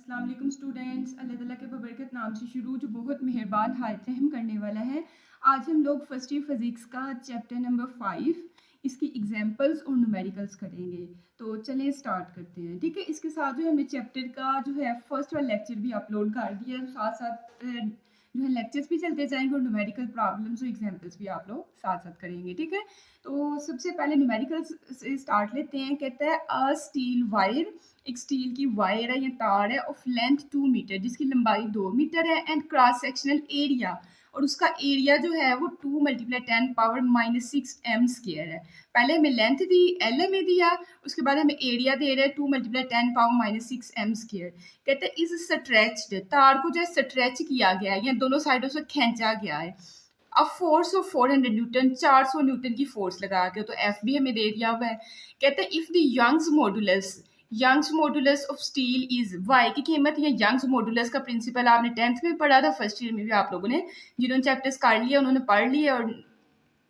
अस्सलाम वालेकुम स्टूडेंट्स, अल्लाह ताला के बबरकत नाम से शुरू जो बहुत मेहरबान हायत रहम करने वाला है। आज हम लोग फर्स्ट ईयर फिज़िक्स का चैप्टर नंबर 5 इसकी एग्जांपल्स और न्यूमेरिकल्स करेंगे। तो चलिए स्टार्ट करते हैं। ठीक है, इसके साथ जो हमने चैप्टर का जो है फर्स्ट वाला लेक्चर भी अपलोड कर दिया है, साथ साथ जो है लेक्चर्स भी चलते जाएंगे और न्यूमेरिकल प्रॉब्लम्स और एग्जांपल्स भी आप लोग साथ साथ करेंगे। ठीक है, तो सबसे पहले न्यूमेरिकल्स से स्टार्ट लेते हैं। कहता है अ स्टील वायर, एक स्टील की वायर है या तार है ऑफ लेंथ 2 मीटर, जिसकी लंबाई 2 मीटर है, एंड क्रॉस सेक्शनल एरिया, और उसका एरिया जो है वो 2 × 10⁻⁻6 m स्क्वायर है। पहले हमें लेंथ दी, एल हमें दिया, उसके बाद हमें एरिया दे रहे हैं 2 × 10⁻⁻6 m स्क्वायर। कहते हैं इस स्ट्रेच्ड, तार को जो है स्ट्रेच किया गया है या दोनों साइडों से खींचा गया है। अब फोर्स ऑफ 400 न्यूटन, 400 न्यूटन की फोर्स लगा के, तो एफ भी हमें दे दिया हुआ है। कहते हैं if the Young's modulus of steel is, Y की कीमत या यंग्स मॉडुलस का प्रिंसिपल आपने 10th में पढ़ा था, फर्स्ट ईयर में भी आप लोगों ने, जिन्होंने चैप्टर्स कर लिया उन्होंने पढ़ लिया, और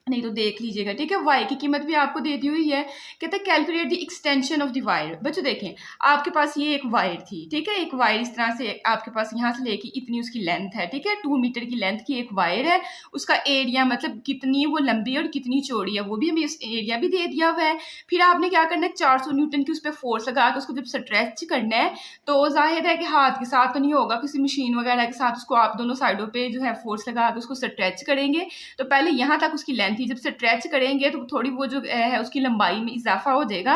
नहीं तो देख लीजिएगा। ठीक है, वाई की कीमत भी आपको दे दी हुई है। कहते हैं calculate the extension of the wire. बच्चों देखें, आपके पास ये एक वायर थी, ठीक है, एक वायर इस तरह से आपके पास यहाँ से लेके इतनी उसकी लेंथ है, ठीक है, 2 मीटर की लेंथ की एक वायर है। उसका एरिया मतलब कितनी वो लंबी है और कितनी चौड़ी है वो भी हमें इस एरिया भी दे दिया हुआ है। फिर आपने क्या करना है, 400 न्यूटन की उस पर फोर्स लगा के उसको जब स्ट्रेच करना है, तो जाहिर है कि हाथ के साथ तो नहीं होगा, किसी मशीन वगैरह के साथ उसको आप दोनों साइडों पे जो है फोर्स लगा के उसको स्ट्रेच करेंगे। तो पहले यहाँ तक उसकी लेंथ थी, जब स्ट्रेच करेंगे तो थोड़ी वो जो है उसकी लंबाई में इजाफा हो जाएगा,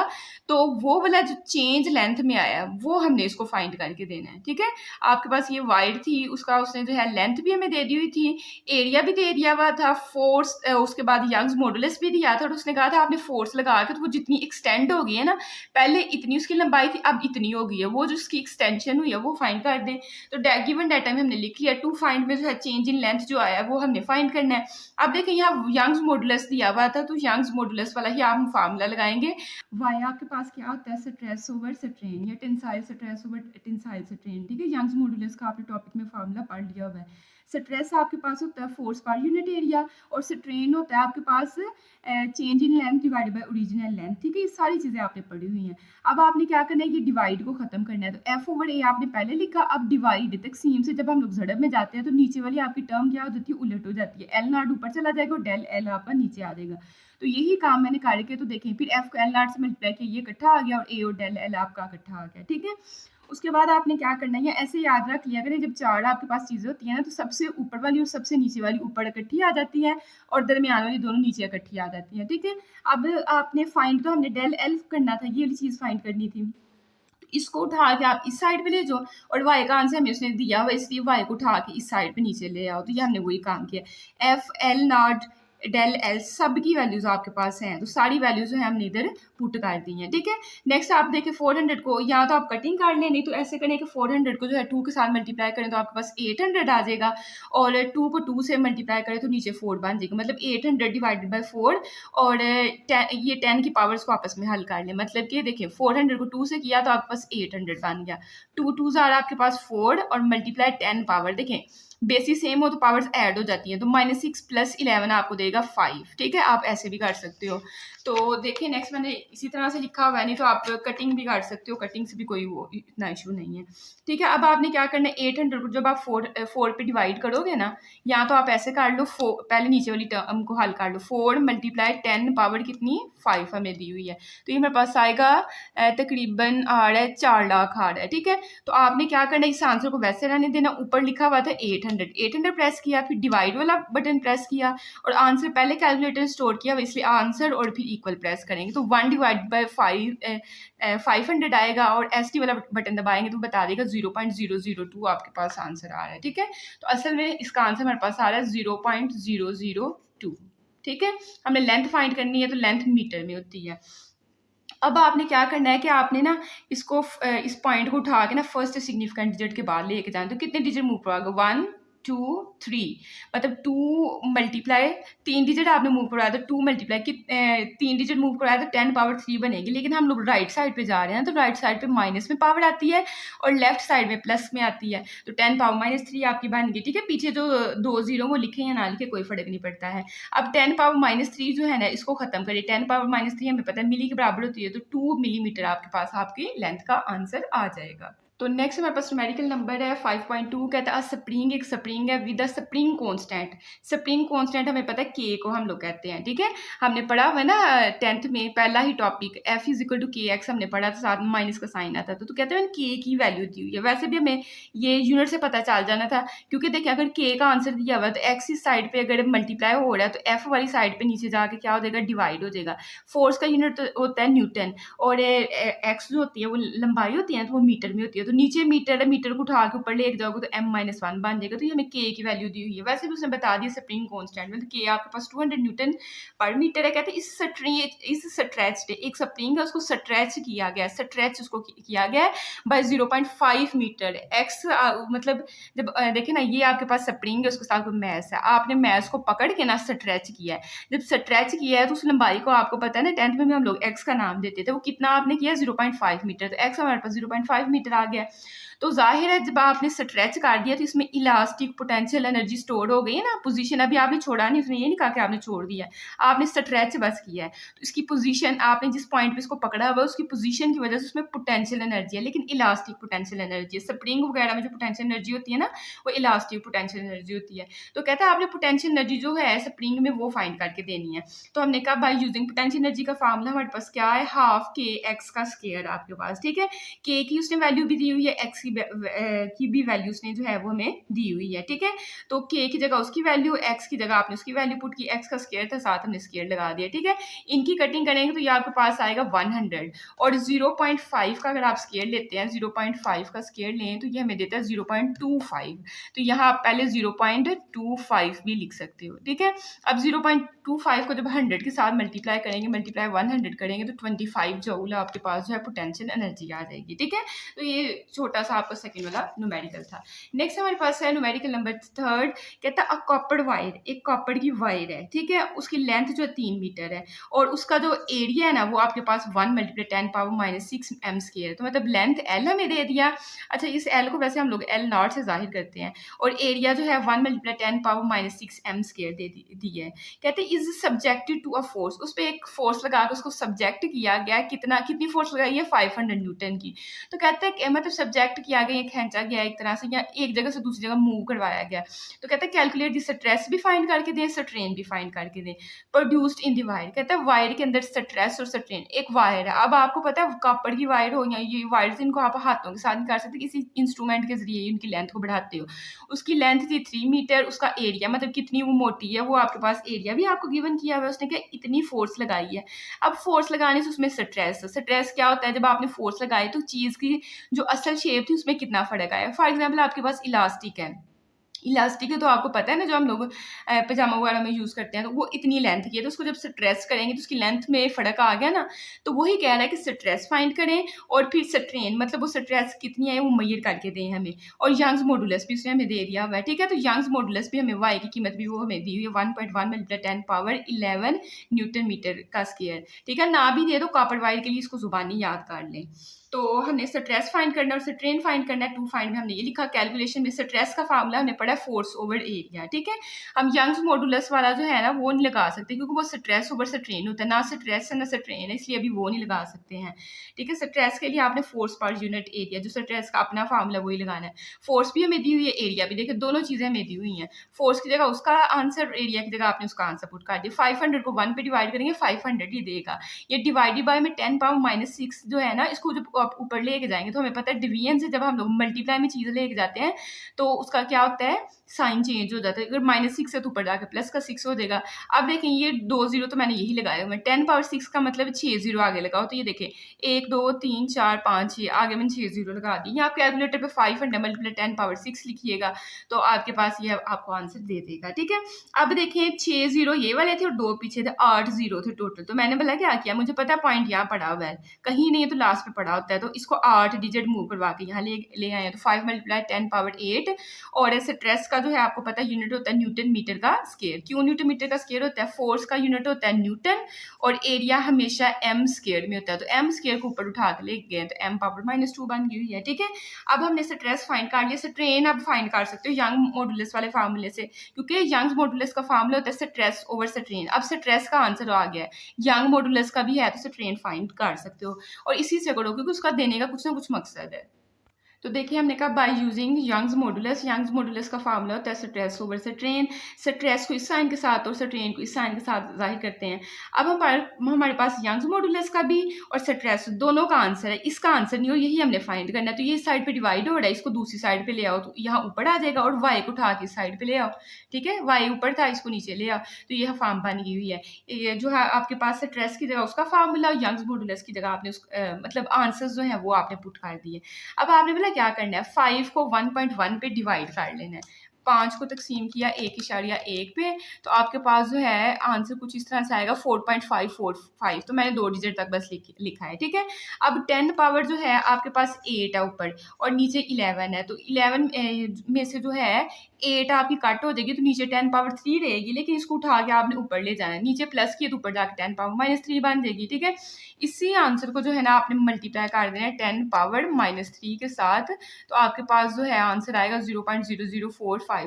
तो वो वाला जो चेंज लेंथ में आया वो हमने इसको फाइंड करके देना है। ठीक है, आपके पास ये वायर थी, उसका उसने जो है लेंथ भी हमें दे दी हुई थी, एरिया भी दे दिया हुआ था, फोर्स उसके बाद यंग्स मॉडुलस भी दिया था, और उसने कहा था आपने फोर्स लगा के तो वो जितनी एक्सटेंड हो गई है ना, पहले इतनी उसकी लंबाई थी अब इतनी हो गई है, वो जो उसकी एक्सटेंशन हुई है वो फाइंड कर दें। तो गिवन डाटा में हमने लिख लिया, टू फाइंड में जो है चेंज इन लेंथ जो आया है वो हमने फाइंड करना है। अब देखें यहाँ यंग्स मॉडुलस दिया हुआ था, तो यंग्स मॉडुलस वाला ही हम फार्मूला लगाएंगे। वाई आपके पास क्या होता है, स्ट्रेस ओवर स्ट्रेन या tensile stress over tensile strain. ठीक है, यंग्स मॉडुलस का आपने टॉपिक में फार्मूला पढ़ लिया हुआ है। स्ट्रेस आपके पास होता है फोर्स पर यूनिट एरिया, और स्ट्रेन होता है आपके पास change in length divided by original length. ठीक है, ये सारी चीज़ें आपने पढ़ी हुई हैं। अब आपने क्या करना है, ये डिवाइड को खत्म करना है, तो एफ ओवर ए आपने पहले लिखा, अब डिवाइड तकसीम से जब हम लोग झड़प में जाते हैं तो नीचे वाली आपकी टर्म क्या हो जाती है, उलट हो जाती है, एल नॉट ऊपर चला जाएगा और डेल एल आपका नीचे आ जाएगा। तो यही काम मैंने करके तो देखें, फिर एफ को एल नॉट से मल्टीप्लाई किया, ये इकट्ठा आ गया, और ए और डेल एल आपका इकट्ठा आ गया। ठीक है, उसके बाद आपने क्या करना है, ऐसे याद रख लिया करें, जब चार आपके पास चीज़ें होती हैं ना, तो सबसे ऊपर वाली और सबसे नीचे वाली ऊपर इकट्ठी आ जाती है, और दरमियान वाली दोनों नीचे इकट्ठी आ जाती है। ठीक है, अब आपने फाइंड, तो हमने डेल एल करना था, ये वाली चीज़ फाइंड करनी थी, इसको उठा के आप इस साइड पे ले जाओ, और वाई का आंसर हमें उसने दिया हुआ, इसलिए वाई को उठा के इस साइड पे नीचे ले आओ, तो ये हमने वही काम किया। एफ एल नॉट डेल एल सब की वैल्यूज आपके पास हैं, तो सारी वैल्यूज जो है हमने इधर पुट कर दी हैं। ठीक है, नेक्स्ट आप देखें 400 को, या तो आप कटिंग कर लें, नहीं तो ऐसे करें कि 400 को जो है 2 के साथ मल्टीप्लाई करें तो आपके पास 800 आ जाएगा, और 2 को 2 से मल्टीप्लाई करें तो नीचे 4 बन जाएगा, मतलब 800 डिवाइडेड बाई 4, और ये 10 की पावर्स को आपस में हल कर लें, मतलब कि देखिए 400 को 2 से किया तो आपके पास 800 बन गया, 2 2 आपके पास 4 और मल्टीप्लाई 10 पावर, देखें बेसिस सेम हो तो पावर्स ऐड हो जाती हैं, तो -6 + 11 आपको देगा 5। ठीक है, आप ऐसे भी कर सकते हो। तो देखिए नेक्स्ट मैंने इसी तरह से लिखा हुआ है, नहीं तो आप कटिंग भी कर सकते हो, कटिंग से भी कोई वो इतना इशू नहीं है। ठीक है, अब आपने क्या करना है, 800 को जब आप 4 पे डिवाइड करोगे ना, या तो आप ऐसे कर लो, पहले नीचे वाली टर्म को हल कर लो, 4 × 10 पावर कितनी 5 हमें दी हुई है, तो ये मेरे पास आएगा तकरीबन आ रहा है 4 लाख आ रहा है। ठीक है, तो आपने क्या करना है, इस आंसर को वैसे रहने देना, ऊपर लिखा हुआ था 800 प्रेस किया, फिर डिवाइड वाला बटन प्रेस किया, और आंसर पहले कैलकुलेटर स्टोर किया, इसलिए आंसर और फिर इक्वल प्रेस करेंगे, तो 1 डिवाइड बाई 500 आएगा, और एस टी वाला बटन दबाएंगे तो बता देगा 0.002 आपके पास आंसर आ रहा है। ठीक है, तो असल में इसका आंसर हमारे पास आ रहा है 0.002। ठीक है, हमने लेंथ फाइंड करनी है, तो लेंथ मीटर में होती है। अब आपने क्या करना है कि आपने ना इसको इस पॉइंट को उठा के ना फर्स्ट सिग्निफिकेंट डिजिट के बाद लेके जाना, तो कितने डिजिट मूव करवाओगे, 1 2 3, मतलब 2 मल्टीप्लाई 3 डिजिट आपने मूव करवाया, तो 2 मल्टीप्लाई 3 डिजिट मूव करवाया तो 10 पावर 3 बनेगी, लेकिन हम लोग राइट साइड पे जा रहे हैं, तो राइट साइड पे माइनस में पावर आती है और लेफ्ट साइड में प्लस में आती है, तो 10 पावर -3 आपकी बन गई। ठीक है, पीछे जो 2 0 वो लिखे या ना लिखे कोई फर्क नहीं पड़ता है। अब 10 पावर -3 जो है ना, इसको खत्म करिए, 10 पावर -3 हमें पता है मिली के बराबर होती है, तो 2 मिलीमीटर आपके पास आपकी लेंथ का आंसर आ जाएगा। तो नेक्स्ट हमारे पास न्यूमेरिकल नंबर है 5.2, कहता है स्प्रिंग, एक स्प्रिंग है with a spring constant. Spring constant हमें पता है के को हम लोग कहते हैं, ठीक है। हमने पढ़ा हुआ है ना 10th में पहला ही topic F is equal to K X हमने पढ़ा था, साथ में माइनस का साइन आता था। तो कहते हैं के की वैल्यू दी हुई है, वैसे भी हमें ये यूनिट से पता चल जाना था, क्योंकि देखिए अगर के का आंसर दिया हुआ है तो एक्स इस साइड पे अगर मल्टीप्लाई हो रहा है तो एफ वाली साइड पे नीचे जाके क्या हो जाएगा, डिवाइड हो जाएगा। फोर्स का यूनिट होता है न्यूटन, और एक्स जो होती है वो लंबाई होती है तो वो मीटर में होती है। तो नीचे मीटर है, मीटर को उठा के ऊपर ले जाओगे तो m-1 बन जाएगा। तो ये हमें के की वैल्यू दी हुई है, वैसे भी उसने बता दिया स्प्रिंग कांस्टेंट में। तो के आपके पास 200 न्यूटन पर मीटर है। कहते हैं इस स्ट्रेच एक स्प्रिंग है उसको स्ट्रेच किया गया, स्ट्रेच उसको किया गया है बाय 0.5 मीटर। एक्स मतलब जब देखे ना ये आपके पास स्प्रिंग है उसके साथ कोई मैस है, आपने मैस को पकड़ के ना स्ट्रेच किया है। जब स्ट्रेच किया है तो उस लंबाई को आपको पता है ना 10th में भी हम लोग एक्स का नाम देते थे, वो कितना आपने किया 0.5 मीटर। तो एक्स हमारे पास 0.5 मीटर आ गया। तो जाहिर है जब आपने स्ट्रेच कर दिया तो इसमें इलास्टिक पोटेंशियल एनर्जी स्टोर हो गई है ना, पोजीशन अभी आपने छोड़ा नहीं, उसने ये नहीं कहा कि आपने छोड़ दिया, आपने स्ट्रेच बस किया है। तो इसकी पोजीशन आपने जिस पॉइंट पे इसको पकड़ा हुआ है उसकी पोजीशन की वजह से उसमें पोटेंशियल एनर्जी है, लेकिन इलास्टिक पोटेंशियल एनर्जी है। स्प्रिंग वगैरह में जो पोटेंशियल एनर्जी होती है ना वो इलास्टिक पोटेंशियल एनर्जी होती है। तो कहता है आपने पोटेंशियल एनर्जी जो है स्प्रिंग में वो फाइंड करके देनी है। तो हमने कहा बाय यूजिंग पोटेंशियल एनर्जी का फार्मूला हमारे पास क्या है, हाफ के एक्स का स्क्वायर आपके पास, ठीक है। के की उसने वैल्यू भी दी हुई है, एक्स की भी वैल्यू उसने जो है वो हमें दी हुई है, ठीक है। तो के की जगह उसकी वैल्यू, एक्स की जगह आपने उसकी वैल्यू पुट की, एक्स का स्क्वायर था साथ हमने स्क्वायर लगा दिया, ठीक है। इनकी कटिंग करेंगे तो ये आपके पास आएगा 100, और 0.5 का अगर आप स्क्वायर लेते हैं, 0.5 का स्क्वायर लें तो ये हमें देता है 0.25। तो यहाँ आप पहले 0.25 भी लिख सकते हो, ठीक है। अब 0.25 को जब 100 के साथ मल्टीप्लाई करेंगे, मल्टीप्लाई 100 करेंगे तो 25 जूल आपके पास जो है पोटेंशियल एनर्जी आ जाएगी, ठीक है। तो ये छोटा सा आपका सेकंड वाला न्यूमेरिकल था। नेक्स्ट हमारे पास है न्यूमेरिकल नंबर 3, कहता है अ कॉपर वायर, एक कॉपर की वायर है, ठीक है। उसकी लेंथ जो है 3 मीटर है, और उसका जो एरिया है ना वो आपके पास 1 × 10⁻⁻6 m²। तो मतलब लेंथ एल हमें दे दिया। अच्छा इस एल को वैसे हम लोग एल नॉट से जाहिर करते हैं, और एरिया जो है 1 × 10⁻⁻6 m² दे दी है। कहते हैं is subjected to a force, उस पर एक फोर्स लगा के उसको सब्जेक्ट किया गया, कितनी फोर्स लगाई है 500 न्यूटन की। तो कहते हैं मतलब सब्जेक्ट किया गया, खींचा गया एक तरह से, या एक जगह से दूसरी जगह मूव करवाया गया। तो कहते हैं कैलकुलेट दी स्ट्रेस भी फाइंड करके दें, स्ट्रेन भी फाइंड करके दें। प्रोड्यूस्ड इन दी वायर, कहता है वायर के अंदर स्ट्रेस और स्ट्रेन, एक वायर है। अब आपको पता है कॉपर की वायर हो या ये वायर, इनको आप हाथों के साथ नहीं कर सकते, किसी इंस्ट्रूमेंट के जरिए उनकी लेंथ को बढ़ाते हो। उसकी लेंथ थी 3 मीटर, उसका एरिया मतलब कितनी वो मोटी है वो आपके पास एरिया भी आपको गिवन किया हुआ है। उसने क्या इतनी फोर्स लगाई है। अब फोर्स लगाने से उसमें स्ट्रेस क्या होता है, जब आपने फोर्स लगाई तो चीज़ की जो असल शेप थी उसमें कितना फर्क आया। फॉर एग्जाम्पल आपके पास इलास्टिक है, इलास्टिक है तो आपको पता है ना जो हम लोग पजामा वगैरह में यूज़ करते हैं, तो वो इतनी लेंथ की है, तो उसको जब स्ट्रेस करेंगे तो उसकी लेंथ में फ़र्क आ गया ना। तो वही कह रहा है कि स्ट्रेस फाइंड करें और फिर स्ट्रेन मतलब वो स्ट्रेस कितनी है वो मेजर करके दें हमें। और यंग्स मॉडुलस भी उसने हमें दे दिया हुआ है, ठीक है। तो यंग्स मॉडुलस भी हमें वाई की कीमत भी वो हमें दी हुई है 1.1 × 10⁻11 न्यूटन मीटर का स्क्वायर, ठीक है। ना भी दे दो कॉपर वायर के लिए, इसको जुबानी याद कर लें। तो हमने स्ट्रेस फाइंड करना और स्ट्रेन फाइंड करना है। टू फाइंड में हमने ये लिखा, कैलकुलेशन में स्ट्रेस का फार्मूला हमने पढ़ा फोर्स ओवर एरिया, ठीक है। हम यंग्स मॉडुलस वाला जो है ना वो नहीं लगा सकते, क्योंकि वो स्ट्रेस ओवर स्ट्रेन होता है, ना स्ट्रेस है ना स्ट्रेन है, इसलिए अभी वो नहीं लगा सकते हैं, ठीक है। स्ट्रेस के लिए आपने फोर्स पर यूनिट एरिया, जो स्ट्रेस का अपना फार्मूला वही लगाना है। फोर्स भी हमें दी हुई है, एरिया भी, देखिए दोनों चीज़ें हमें दी हुई हैं। फोर्स की जगह उसका आंसर, एरिया की जगह आपने उसका आंसर पुट कर दिया। 500 को 1 पे डिवाइड करेंगे 500 ही देगा। ये डिवाइडेड बाय में 10⁻⁻6 जो है ना, इसको जब आप ऊपर लेके जाएंगे तो हमें पता है डिवीजन से जब हम लोग मल्टीप्लाई में चीज़ लेके जाते हैं तो उसका क्या होता है, साइन चेंज हो जाता है। अगर -6 से तो ऊपर जाकर प्लस का 6 हो जाएगा। अब देखें ये 2 0 तो मैंने यही लगाया हुआ है, 10⁻6 का मतलब 6 0 आगे लगाओ। तो ये देखें 1 2 3 4 5 6 आगे मैंने 6 0 लगा दी। यहाँ आप कैलकुलेटर पे 500 × 10⁻6 लिखिएगा तो आपके पास ये आपको आंसर दे देगा, ठीक है। अब देखें 6 0 ये वाले थे और 2 पीछे थे, 8 0 थे टोटल। तो मैंने बोला क्या किया, मुझे पता है पॉइंट यहाँ पड़ा हुआ है, कहीं नहीं है तो लास्ट पे पड़ा होता है, तो इसको 8 डिजिट मूव करवा के यहाँ ले आए हैं। तो 5 × 10⁻8 और स्ट्रेस का जो है आपको पता है यूनिट होता है न्यूटन मीटर का स्क्वायर। क्यों न्यूटन मीटर का स्क्वायर होता है, फोर्स का यूनिट होता है न्यूटन और एरिया हमेशा m² में होता है। तो m² को ऊपर उठा के ले गए तो m⁻⁻2 बन गई हुई है, ठीक है। अब हमने स्ट्रेस फाइंड कर लिया, स्ट्रेन अब फाइंड कर सकते हो यंग मॉडुलस वाले फार्मूले से, क्योंकि यंग मॉडुलस का फार्मूला होता है स्ट्रेस ओवर स्ट्रेन। अब स्ट्रेस का आंसर आ गया है, यंग मॉडुलस का भी है तो स्ट्रेन फाइंड कर सकते हो, और इसी से करो क्योंकि उसका देने का कुछ ना कुछ मकसद है। तो देखिए हमने कहा बाय यूजिंग यंग्स मॉडुलस का फार्मूला होता है स्ट्रेस ओवर स्ट्रेन। स्ट्रेस को इस साइन के साथ और स्ट्रेन को इस साइन के साथ जाहिर करते हैं। अब हमारे पास यंग्स मॉडुलस का भी और स्ट्रेस दोनों का आंसर है, इसका आंसर नहीं हो, यही हमने फाइंड करना है। तो ये इस साइड पे डिवाइड हो रहा है, इसको दूसरी साइड पे ले आओ तो यहाँ ऊपर आ जाएगा, और वाई को उठा के इस साइड पे ले आओ। ठीक है, वाई ऊपर था, इसको नीचे ले आओ, तो यह फॉर्म बन गई हुई है। ये जो है आपके पास स्ट्रेस की जगह उसका फार्मूला, यंग्स मॉडुलस की जगह आपने मतलब आंसर्स जो है वो आपने पुट कर दिए। अब आपने बोला क्या करना है, 5 को 1.1 पे डिवाइड कर लेना है। 5 को तकसीम किया 1.1 पे, तो आपके पास जो है आंसर कुछ इस तरह से आएगा 4.545। तो मैंने 2 डिजिट तक बस लिखा है। ठीक है, अब 10 पावर जो है आपके पास 8 है ऊपर और नीचे 11 है, तो 11 में से जो है 8 आपकी कट हो जाएगी, तो नीचे 10 पावर 3 रहेगी, लेकिन इसको उठा के आपने ऊपर ले जाना है। नीचे प्लस किए तो ऊपर जाके 10 पावर -3 बन जाएगी। ठीक है, इसी आंसर को जो है ना आपने मल्टीप्लाई कर देना है 10 पावर -3 के साथ, तो आपके पास जो है आंसर आएगा 0.00454।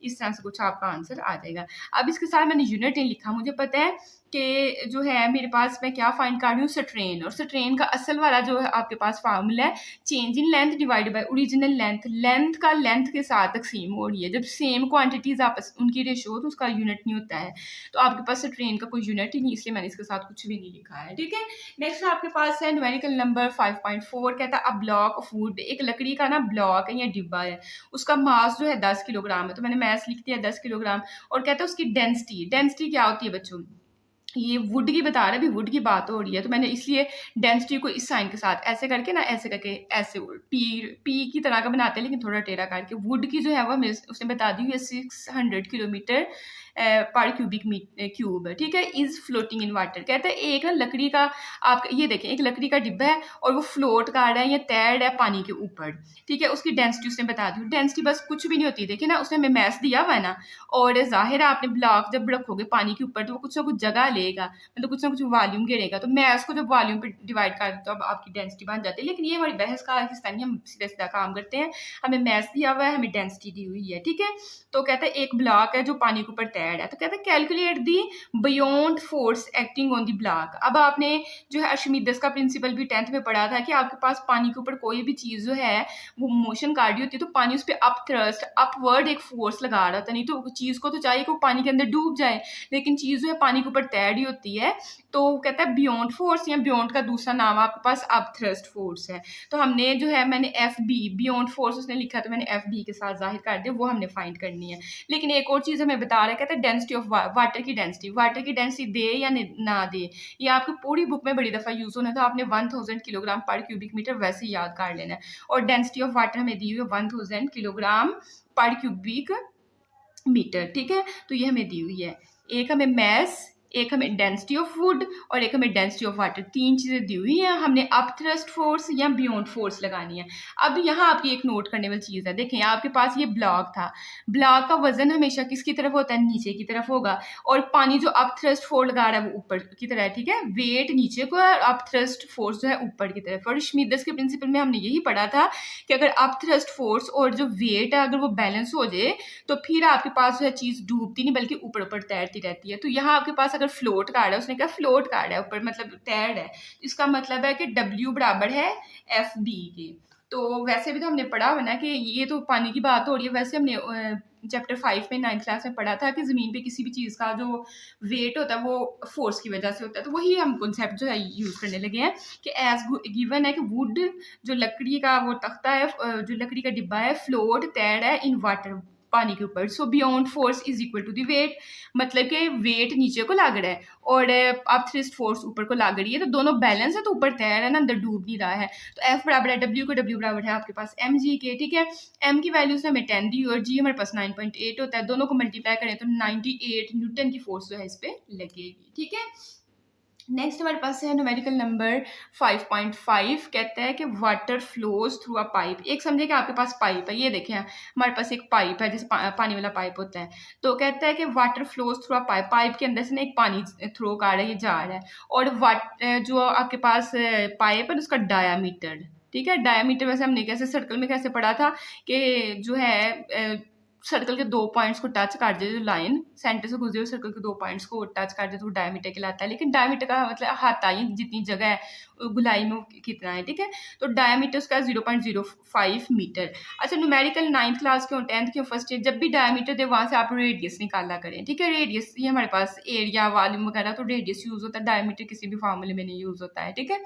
इस तरह से कुछ आपका आंसर आ जाएगा। अब इसके साथ मैंने यूनिट नहीं लिखा, मुझे पता है कि जो है मेरे पास मैं क्या फाइंड कर रही हूँ, स्ट्रेन, और स्ट्रेन का असल वाला जो है आपके पास फार्मूला है change in length divided by original length. Length का लेंथ के साथ तकसीम हो रही है, जब सेम क्वांटिटीज आपस उनकी रेशो तो उसका यूनिट नहीं होता है। तो आपके पास स्ट्रेन का कोई यूनिट ही नहीं, इसलिए मैंने इसके साथ कुछ भी नहीं लिखा है। ठीक है, नेक्स्ट आपके पास है न्यूमेरिकल नंबर 5.4। कहता है अ ब्लॉक ऑफ वुड, एक लकड़ी का ना ब्लॉक है या डिब्बा है, उसका मास जो है 10 किलोग्राम है, तो मैंने मास लिख दिया 10 किलोग्राम। और कहता है उसकी डेंसिटी क्या होती है बच्चों, ये वुड की बता रहा है, अभी वुड की बात हो रही है, तो मैंने इसलिए डेंसिटी को इस साइन के साथ ऐसे करके ना, ऐसे करके ऐसे पी की तरह का बनाते हैं, लेकिन थोड़ा टेढ़ा करके। वुड की जो है वो उसने बता दी है 600 किलोमीटर पर क्यूब। ठीक है, इज फ्लोटिंग इन वाटर। कहते हैं एक ना लकड़ी का, आप ये देखें एक लकड़ी का डिब्बा है और वो फ्लोट कर रहा है या तैर रहा है पानी के ऊपर। ठीक है, उसकी डेंसिटी उसने बता दी। डेंसिटी बस कुछ भी नहीं होती, देखिए ना उसने हमें मैथ दिया हुआ है ना, और जाहिर है आपने ब्लॉक जब रखोगे पानी के ऊपर तो वो कुछ ना कुछ जगह लेगा, मतलब कुछ ना कुछ वॉल्यूम घेरेगा, तो मैथ को जब वॉल्यूम पे डिवाइड कर दो तो आपकी डेंसिटी बन जाती है। लेकिन ये हमारी बहस का हिस्सा नहीं, हम सीधा सीधा काम करते हैं। हमें मैथ दिया हुआ है, हमें डेंसिटी दी हुई है। ठीक है, तो कहते हैं एक ब्लॉक है जो पानी के ऊपर तैर है, तो कहते हैं calculate the beyond force acting on the block. अब आपने जो है अर्शिमिदस का प्रिंसिपल भी 10th में पढ़ा था कि आपके पास पानी के ऊपर कोई भी चीज़ जो है वो मोशन कर रही होती है, तो पानी उस पर अप थ्रस्ट अपवर्ड एक फोर्स लगा रहा था, नहीं तो चीज़ को तो चाहिए कि वो पानी के अंदर डूब जाए, लेकिन चीज़ जो है पानी के ऊपर तैर रही होती है। तो कहता है बियॉन्ड फोर्स, या बियॉन्ड का दूसरा नाम आपके पास अप थ्रस्ट फोर्स है। तो हमने जो है मैंने एफ बी बियॉन्ड फोर्स उसने लिखा, तो मैंने एफ बी के साथ जाहिर कर दिया, वो हमने फाइंड करनी है। लेकिन एक और चीज़ हमें बता रहा है, कहता है डेंसिटी ऑफ वाटर की डेंसिटी दे या ना दे, ये आपकी पूरी बुक में बड़ी दफ़ा यूज़ होना, तो आपने 1000 किलोग्राम पर क्यूबिक मीटर वैसे ही याद कर लेना है। और डेंसिटी ऑफ वाटर हमें दी हुई है 1000 किलोग्राम पर क्यूबिक मीटर। ठीक है, तो ये हमें दी हुई है, एक हमें मैस, एक हमें डेंसिटी ऑफ वुड और एक हमें डेंसिटी ऑफ वाटर, 3 चीज़ें दी हुई हैं। हमने अप थ्रस्ट फोर्स या बियॉन्ड फोर्स लगानी है। अब यहाँ आपकी एक नोट करने वाली चीज़ है, देखें आपके पास ये ब्लॉक था, ब्लॉक का वजन हमेशा किसकी तरफ होता है, नीचे की तरफ होगा, और पानी जो अप थ्रस्ट फोर्स लगा रहा है वो ऊपर की तरह है। ठीक है, वेट नीचे को है और अप थ्रस्ट फोर्स जो है ऊपर की तरफ। और श्मिदस के प्रिंसिपल में हमने यही पढ़ा था कि अगर अप थ्रस्ट फोर्स और जो वेट है अगर वो बैलेंस हो जाए तो फिर आपके पास जो है चीज़ डूबती नहीं बल्कि ऊपर ऊपर तैरती रहती है। तो यहाँ आपके पास फ्लोट कार्ड है, उसने कहा फ्लोट कार्ड है ऊपर, मतलब तैर है, इसका मतलब है कि W बराबर है FB के। तो वैसे भी तो हमने पढ़ा हुआ ना कि ये तो पानी की बात हो रही है, वैसे हमने चैप्टर 5 में 9th क्लास में पढ़ा था कि ज़मीन पे किसी भी चीज़ का जो वेट होता है वो फोर्स की वजह से होता है। तो वही हम कॉन्सेप्ट जो है यूज़ करने लगे हैं कि एज गिवन है कि वुड जो लकड़ी का वो तख्ता है, जो लकड़ी का डिब्बा है, फ्लोट तैर है इन वाटर पानी के ऊपर। So buoyant force is equal to the weight, मतलब कि वेट नीचे को लग रहा है और अप थ्रस्ट फोर्स ऊपर को लग रही है, तो दोनों बैलेंस है, तो ऊपर तैर है ना, अंदर डूब नहीं रहा है। तो F बराबर है W को, W बराबर है आपके पास mg के। ठीक है, m की वैल्यूज हमें 10 दी और g हमारे पास 9.8 होता है, दोनों को मल्टीप्लाई करें तो 98 न्यूटन की फोर्स जो है इस पर लगेगी। ठीक है, नेक्स्ट हमारे पास है न्यूमेरिकल नंबर 5.5। कहता है कि water flows through a pipe. एक समझे कि आपके पास पाइप है, ये देखें हमारे पास एक पाइप है जैसे पानी वाला पाइप होता है। तो कहता है कि water flows through a pipe, pipe के अंदर से ना एक पानी थ्रो कर रहा है, ये जा रहा है, और जो आपके पास पाइप है उसका डायामीटर, ठीक है, डायामीटर वैसे हमने कैसे सर्कल में कैसे पढ़ा था कि जो है सर्कल के 2 पॉइंट्स को टच कर दे, जो लाइन सेंटर से गुजरे हुए सर्कल के 2 पॉइंट्स को टच कर दे तो वो डायमीटर कहलाता है। लेकिन डायमीटर का मतलब हाथाई जितनी जगह है गुलाई में कितना है, ठीक है। तो डायमीटर उसका 0.05 मीटर। अच्छा, न्यूमेरिकल 9th क्लास के 10th के फर्स्ट ईयर जब भी डायमीटर दे वहाँ से आप रेडियस निकाला करें, ठीक है। रेडियस ये हमारे पास एरिया वॉल्यूम वगैरह तो रेडियस यूज होता है, डायमीटर किसी भी फॉर्मूले में नहीं यूज होता है, ठीक है।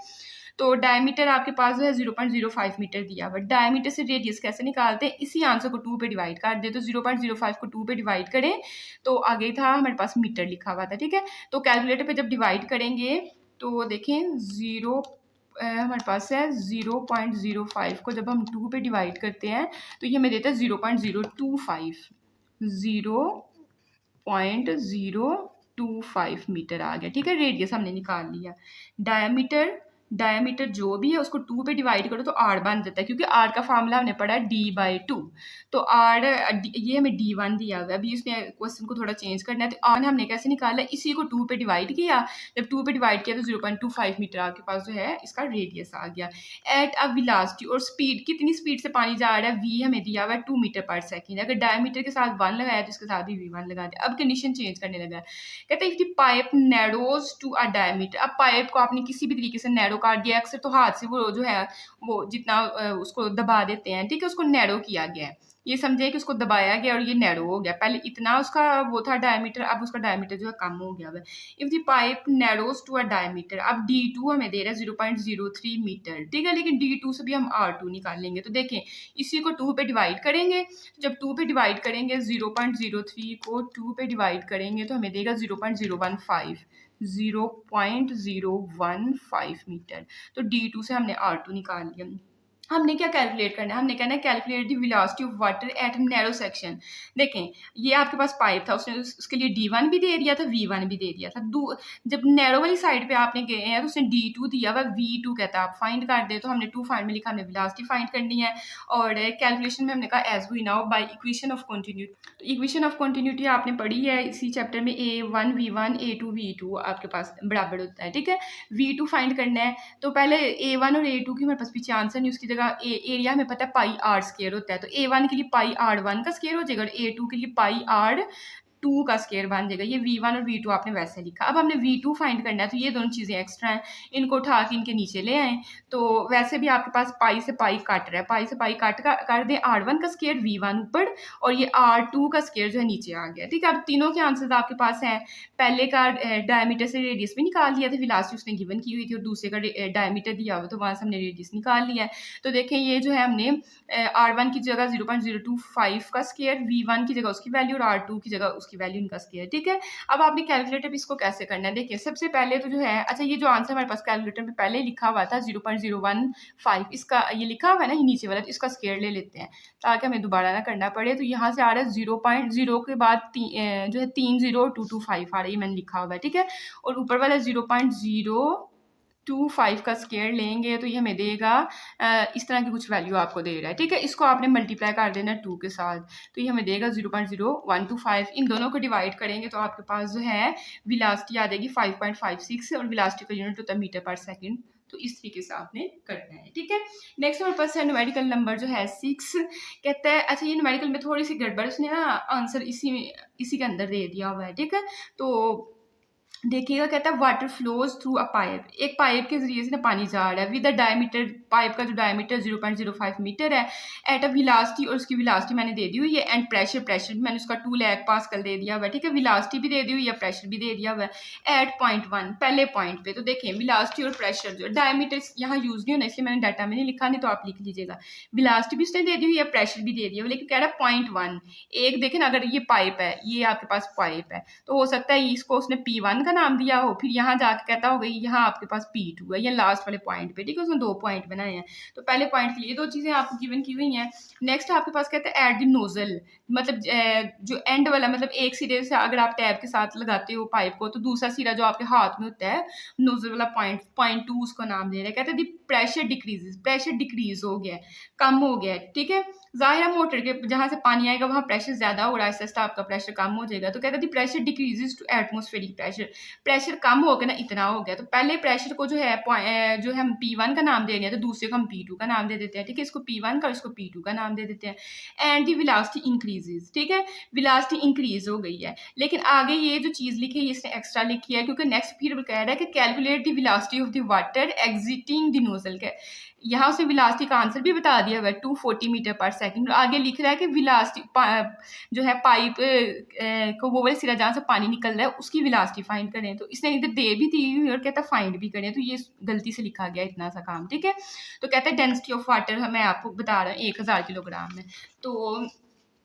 तो डायमीटर आपके पास जो है 0.05 मीटर दिया हुआ। डायमीटर से रेडियस कैसे निकालते हैं, इसी आंसर को 2 पे डिवाइड कर दे, तो 0.05 को 2 पे डिवाइड करें तो आगे था हमारे पास मीटर लिखा हुआ था, ठीक है। तो कैलकुलेटर पे जब डिवाइड करेंगे तो देखें हमारे पास है 0.05 को जब हम 2 पे डिवाइड करते हैं तो ये हमें देता है 0.025 0.025 मीटर आ गया, ठीक है। रेडियस हमने निकाल लिया। डायमीटर जो भी है उसको 2 पे डिवाइड करो तो आर बन जाता है, क्योंकि आर का फार्मूला हमने पढ़ा है d/2। तो आर ये हमें d1 दिया हुआ है। अभी इसने क्वेश्चन को थोड़ा चेंज करना है, तो आर हमने कैसे निकाला, इसी को 2 पे डिवाइड किया। जब 2 पे डिवाइड किया तो 0.25 मीटर आपके पास जो है इसका रेडियस आ गया। एट अ वेलोसिटी, और स्पीड, कितनी स्पीड से पानी जा रहा है, v हमें दिया हुआ है 2 मीटर पर सेकेंड। अगर डायमीटर के साथ 1 लगाया तो इसके साथ भी v1 लगा दिया। अब कंडीशन चेंज करने लगा, कहते हैं if the pipe narrows to a diameter. अब पाइप को आपने किसी भी तरीके से नैरो काट दिया, अक्सर तो हाथ से वो जो है वो जितना उसको दबा देते हैं, ठीक है, उसको नैरो किया गया है। ये समझे कि उसको दबाया गया और ये नैरो हो गया। पहले इतना उसका वो था डायमीटर, अब उसका डायमीटर जो है कम हो गया है। If the pipe narrows to a diameter, अब d2 हमें दे रहा है 0.03 मीटर, ठीक है। लेकिन d2 से भी हम r2 निकालेंगे, तो देखें इसी को 2 पे डिवाइड करेंगे। जब 2 पे डिवाइड करेंगे 0.03 को 2 पे डिवाइड करेंगे तो हमें देगा 0.015 मीटर। तो d2 से हमने r2 निकाल लिया। हमने क्या कैलकुलेट करना है, हमने कहना है calculate the velocity of water at narrow section. देखें ये आपके पास पाइप था, उसने उसके लिए d1 भी दे दिया था, v1 भी दे दिया था। जब नैरो वाली साइड पे आपने गए हैं तो उसने d2 दिया हुआ, v2 कहता है आप फाइंड कर दे। तो हमने 2 फाइंड में लिखा, हमने वेलोसिटी फाइंड करनी है। और कैलकुलेशन में हमने कहा as we now by equation of continuity. तो इक्वेशन ऑफ कंटिन्यूटी आपने पढ़ी है इसी चैप्टर में, a1 v1 a2 v2 आपके पास बराबर होता है, ठीक है। v2 फाइंड करना है, तो पहले a1 और a2 की हमारे पास पीछे आंसर नहीं, उसकी एरिया हमें पता है पाई आर स्क्वायर होता है। तो a1 के लिए पाई r1 का स्क्वायर हो जाएगा और a2 के लिए पाई r2 का स्क्वायर बन जाएगा। ये v1 और v2 आपने वैसे लिखा। अब हमने v2 फाइंड करना है, तो ये दोनों चीज़ें एक्स्ट्रा हैं, इनको उठा के इनके नीचे ले आए। तो वैसे भी आपके पास पाई से पाई काट रहा है, पाई से पाई काट कर दें, r1 का स्क्वायर v1 ऊपर और ये r2 का स्क्वायर जो है नीचे आ गया, ठीक है। अब तीनों के आंसर आपके पास हैं। पहले का डायमीटर से रेडियस भी निकाल लिया था, वेलोसिटी उसने गिवन की हुई थी, और दूसरे का डायमीटर दिया हुआ तो वहाँ से हमने रेडियस निकाल लिया है। तो देखें ये जो है हमने r1 की जगह 0.025 का स्क्वायर, v1 की जगह उसकी वैल्यू और r2 की जगह उसकी वैल्यू इनका स्क्वायर, ठीक है। अब आपने कैलकुलेटर इसको कैसे करना है, देखिए सबसे पहले तो जो है, अच्छा ये जो आंसर हमारे पास कैलकुलेटर में पहले ही लिखा हुआ था 0.015, इसका ये लिखा हुआ है ना, ये नीचे वाला, तो इसका स्क्वायर ले लेते हैं ताकि हमें दोबारा ना करना पड़े। तो यहाँ से आ रहा है 0.0 के बाद जो है 30225 आ रही है, मैंने लिखा हुआ है, ठीक है। और ऊपर वाला 0.025 का स्क्वायर लेंगे तो ये हमें देगा इस तरह की कुछ वैल्यू आपको दे रहा है, ठीक है। इसको आपने मल्टीप्लाई कर देना 2 के साथ, तो ये हमें देगा 0.0125। इन दोनों को डिवाइड करेंगे तो आपके पास जो है वेलोसिटी आ जाएगी 5.56 और वेलोसिटी का यूनिट होता है मीटर पर सेकंड। तो इस तरीके से आपने करना है, ठीक है। नेक्स्ट हमारे पास है न्यूमेरिकल नंबर जो है 6, कहता है, अच्छा ये न्यूमेरिकल में थोड़ी सी गड़बड़, उसने ना आंसर इसी के अंदर दे दिया हुआ है, ठीक है। तो देखिएगा, कहता है water flows through a pipe, एक पाइप के जरिए से ना पानी जा रहा है विद द डायमीटर, पाइप का जो डायमीटर 0.05 मीटर है, एट अ वेलोसिटी, और उसकी वेलोसिटी मैंने दे दी हुई है, एंड प्रेशर भी मैंने उसका 2 लाख पास्कल दे दिया हुआ है, ठीक है। वेलोसिटी भी दे दी हुई है, प्रेशर भी दे दिया हुआ है एट पॉइंट 1 पहले पॉइंट पे। तो देखें वेलोसिटी और प्रेशर जो डायमीटर यहाँ यूज नहीं होना, इसलिए मैंने डाटा में नहीं लिखा, नहीं तो आप लिख लीजिएगा। वेलोसिटी भी उसने दे दी हुई है, प्रेशर भी दे दिया हुआ, लेकिन कह रहा है 0.1। एक देखें ना, अगर ये पाइप है, ये आपके पास पाइप है, तो हो सकता है इसको उसने P1 का नाम दिया हो, फिर यहाँ जाके कहता होगा यहाँ आपके पास P2 है, ये लास्ट वाले पॉइंट पे, ठीक है। उसने 2 पॉइंट बनाए हैं, तो पहले पॉइंट के लिए 2 चीजें आपको गिवन की हुई हैं। नेक्स्ट आपके पास कहता है एट द नोजल, मतलब जो एंड वाला, मतलब एक सिरे से अगर आप टैब के साथ लगाते हो पाइप को, तो दूसरा सिरा जो आपके हाथ में होता है, नोजल वाला पॉइंट 2 उसको नाम दे रहा है। कहता है द प्रेशर डिक्रीज हो गया, कम हो गया, ठीक है। ज़ाहिर है मोटर के जहाँ से पानी आएगा वहाँ प्रेशर ज़्यादा होगा, आहिस्ता आहिस्ता आपका प्रेशर कम हो जाएगा। तो कहते थे pressure decreases to atmospheric pressure, pressure कम हो गया ना, इतना हो गया। तो पहले प्रेशर को जो है हम P1 का नाम दे रहे हैं, तो दूसरे को हम P2 का नाम दे देते हैं, ठीक है। इसको P1 का, इसको P2 का नाम दे देते हैं। एंड दी वेलोसिटी इंक्रीजेज, ठीक है, वेलोसिटी इंक्रीज हो गई है। लेकिन आगे ये जो चीज़ लिखी है इसने एक्स्ट्रा लिखी है, क्योंकि नेक्स्ट पीरियड कह रहा है कि calculate the velocity of the water exiting the nozzle के। यहाँ से वेलोसिटी का आंसर भी बता दिया हुआ है 240 मीटर पर सेकंड। आगे लिख रहा है कि वेलोसिटी जो है पाइप को वो वाला सिरा जहाँ से पानी निकल रहा है उसकी वेलोसिटी फाइंड करें। तो इसने इधर दे भी दी हुई और कहता है फाइंड भी करें, तो ये गलती से लिखा गया इतना सा काम, ठीक है। तो कहता है डेंसिटी ऑफ वाटर मैं आपको बता रहा हूँ 1000 किलोग्राम में। तो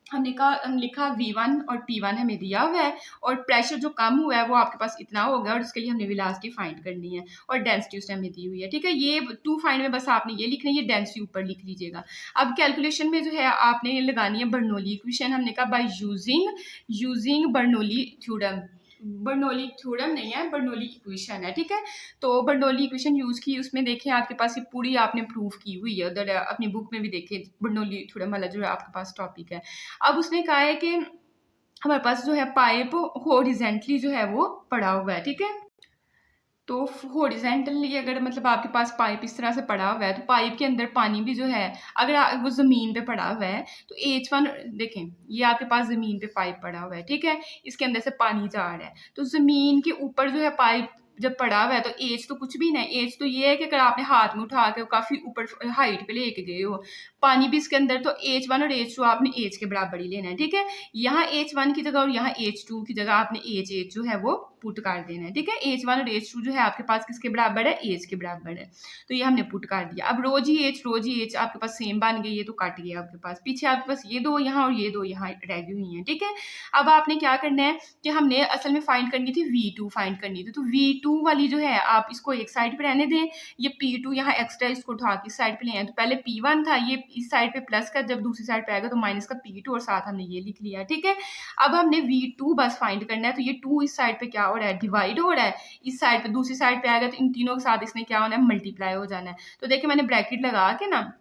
हम लिखा V1 और P1 हमें दिया हुआ है, और प्रेशर जो कम हुआ है वो आपके पास इतना हो गया, और उसके लिए हमने वेलोसिटी फाइंड करनी है, और डेंसिटी उसने हमें दी हुई है, ठीक है। ये टू फाइंड में बस आपने ये लिखना है, ये डेंसिटी ऊपर लिख लीजिएगा। अब कैलकुलेशन में जो है आपने लगानी है बर्नौली इक्वेशन। हमने कहा by using Bernoulli theorem, Bernoulli theorem नहीं है, बर्नौली इक्वेशन है, ठीक है। तो बर्नौली इक्वेशन यूज की, उसमें देखें आपके पास ये पूरी आपने प्रूफ की हुई है, उधर अपनी बुक में भी देखें बर्नौली थ्योरम वाला जो है आपके पास टॉपिक है। अब उसने कहा है कि हमारे पास जो है पाइप हॉरिजेंटली जो है वो पड़ा हुआ है, ठीक है। तो हॉरिजेंटली अगर मतलब आपके पास पाइप इस तरह से पड़ा हुआ है, तो पाइप के अंदर पानी भी जो है अगर वो ज़मीन पे पड़ा हुआ है, तो H1 देखें, ये आपके पास ज़मीन पे पाइप पड़ा हुआ है, ठीक है। इसके अंदर से पानी जा रहा है, तो ज़मीन के ऊपर जो है पाइप जब पड़ा हुआ है, तो एज तो कुछ भी नहीं, एज तो ये है कि अगर आपने हाथ में उठा के काफ़ी ऊपर हाइट पे लेके गए हो, पानी भी इसके अंदर, तो H1 और H2 आपने एज के बराबर ही लेना है, ठीक है। यहाँ H1 की जगह और यहाँ H2 की जगह आपने एज जो है वो पुट कर देना है, ठीक है। H1 और H2 जो है आपके पास किसके बराबर है, एज के बराबर है, तो ये हमने पुट कर दिया। अब रो जी एच आपके पास सेम बन गई, ये तो कट गया आपके पास, पीछे आपके पास ये दो यहाँ और ये दो यहाँ रह गई हुई हैं, ठीक है। अब आपने क्या करना है कि हमने असल में फाइंड करनी थी V2 फाइंड करनी थी, तो V2 वाली जो है आप इसको एक साइड पे रहने दें, ये P2 यहाँ एक्स्ट्रा इसको उठा के इस साइड पे ले आए। तो पहले P1 था, ये इस साइड पे प्लस का, जब दूसरी साइड पे आएगा तो माइनस का P2, और साथ हमने ये लिख लिया, ठीक है। अब हमने V2 बस फाइंड करना है, तो ये 2 इस साइड पे क्या हो रहा है, डिवाइड हो रहा है, इस साइड पे दूसरी साइड पे आएगा तो इन तीनों के साथ इसने क्या होना है, मल्टीप्लाई हो जाना है। तो देखिए मैंने ब्रैकेट लगा के ना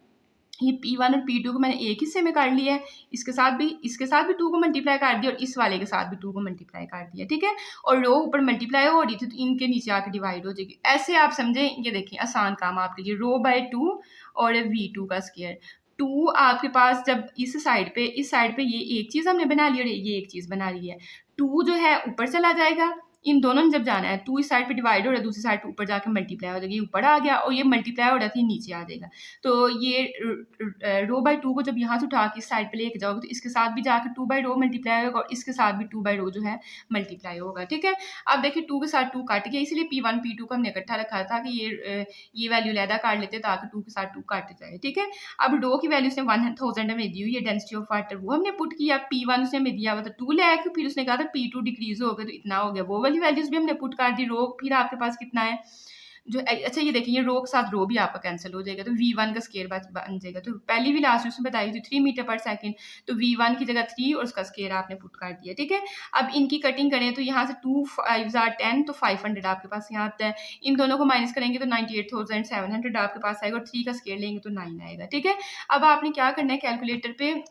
ये P1 और P2 को मैंने एक हिस्से में कर लिया है, इसके साथ भी 2 को मल्टीप्लाई कर दिया, और इस वाले के साथ भी 2 को मल्टीप्लाई कर दिया, ठीक है। और रो ऊपर मल्टीप्लाई हो रही थी तो इनके नीचे आके डिवाइड हो जाएगी, ऐसे आप समझे। ये देखिए आसान काम आपके लिए, रो बाय 2 और V2 का स्क्वायर। 2 आपके पास जब इस साइड पे ये एक चीज़ हमने बना ली और ये एक चीज़ बना ली है, 2 जो है ऊपर चला जाएगा, इन दोनों ने जब जाना है, 2 इस साइड पे डिवाइड हो रहा है, दूसरी साइड पे ऊपर जाके मल्टीप्लाई हो जाएगी, ऊपर आ गया, और ये मल्टीप्लाई हो रहा था, ये नीचे आ जाएगा। तो ये रो बाय 2 को जब यहाँ से उठा के इस साइड पे लेके जाओगे, तो इसके साथ भी जाकर 2 बाय रो मल्टीप्लाई होगा, और इसके साथ भी 2 बाय रो जो है मल्टीप्लाई होगा, ठीक है। अब देखिए 2 के साथ 2 काट गया, इसलिए P1 P2 को हमने इकट्ठा रखा था कि ये वैल्यू लैदा काट लेते ताकि 2 के साथ 2 काट जाए, ठीक है। अब रो की वैल्यू उसने 1000 हमें दी हुई है, डेंसिटी ऑफ वाटर वो हमने पुट किया, P1 उसने हमें दिया हुआ था 2 ले आके, फिर उसने कहा था P2 डिक्रीज हो गया तो इतना हो गया, वो वाली वैल्यूज भी हमने पुट कर दी। रो फिर आपके पास कितना है जो, अच्छा ये देखिए ये रो के साथ रो भी आपका कैंसिल हो जाएगा, तो V1 का स्केयर बन जाएगा। तो पहली भी लास्ट उसमें बताई थी 3 मीटर पर सेकंड, तो V1 की जगह 3 और उसका स्केयर आपने पुट कर दिया, ठीक है। अब इनकी कटिंग करें तो यहाँ से 2 5 are 10, तो 500 आपके पास यहाँ आता है, इन दोनों को माइनस करेंगे तो 98,700 आपके पास आएगा, और 3 का स्केयर लेंगे तो 9 आएगा, ठीक है। अब आपने क्या करना है, कैलकुलेटर पे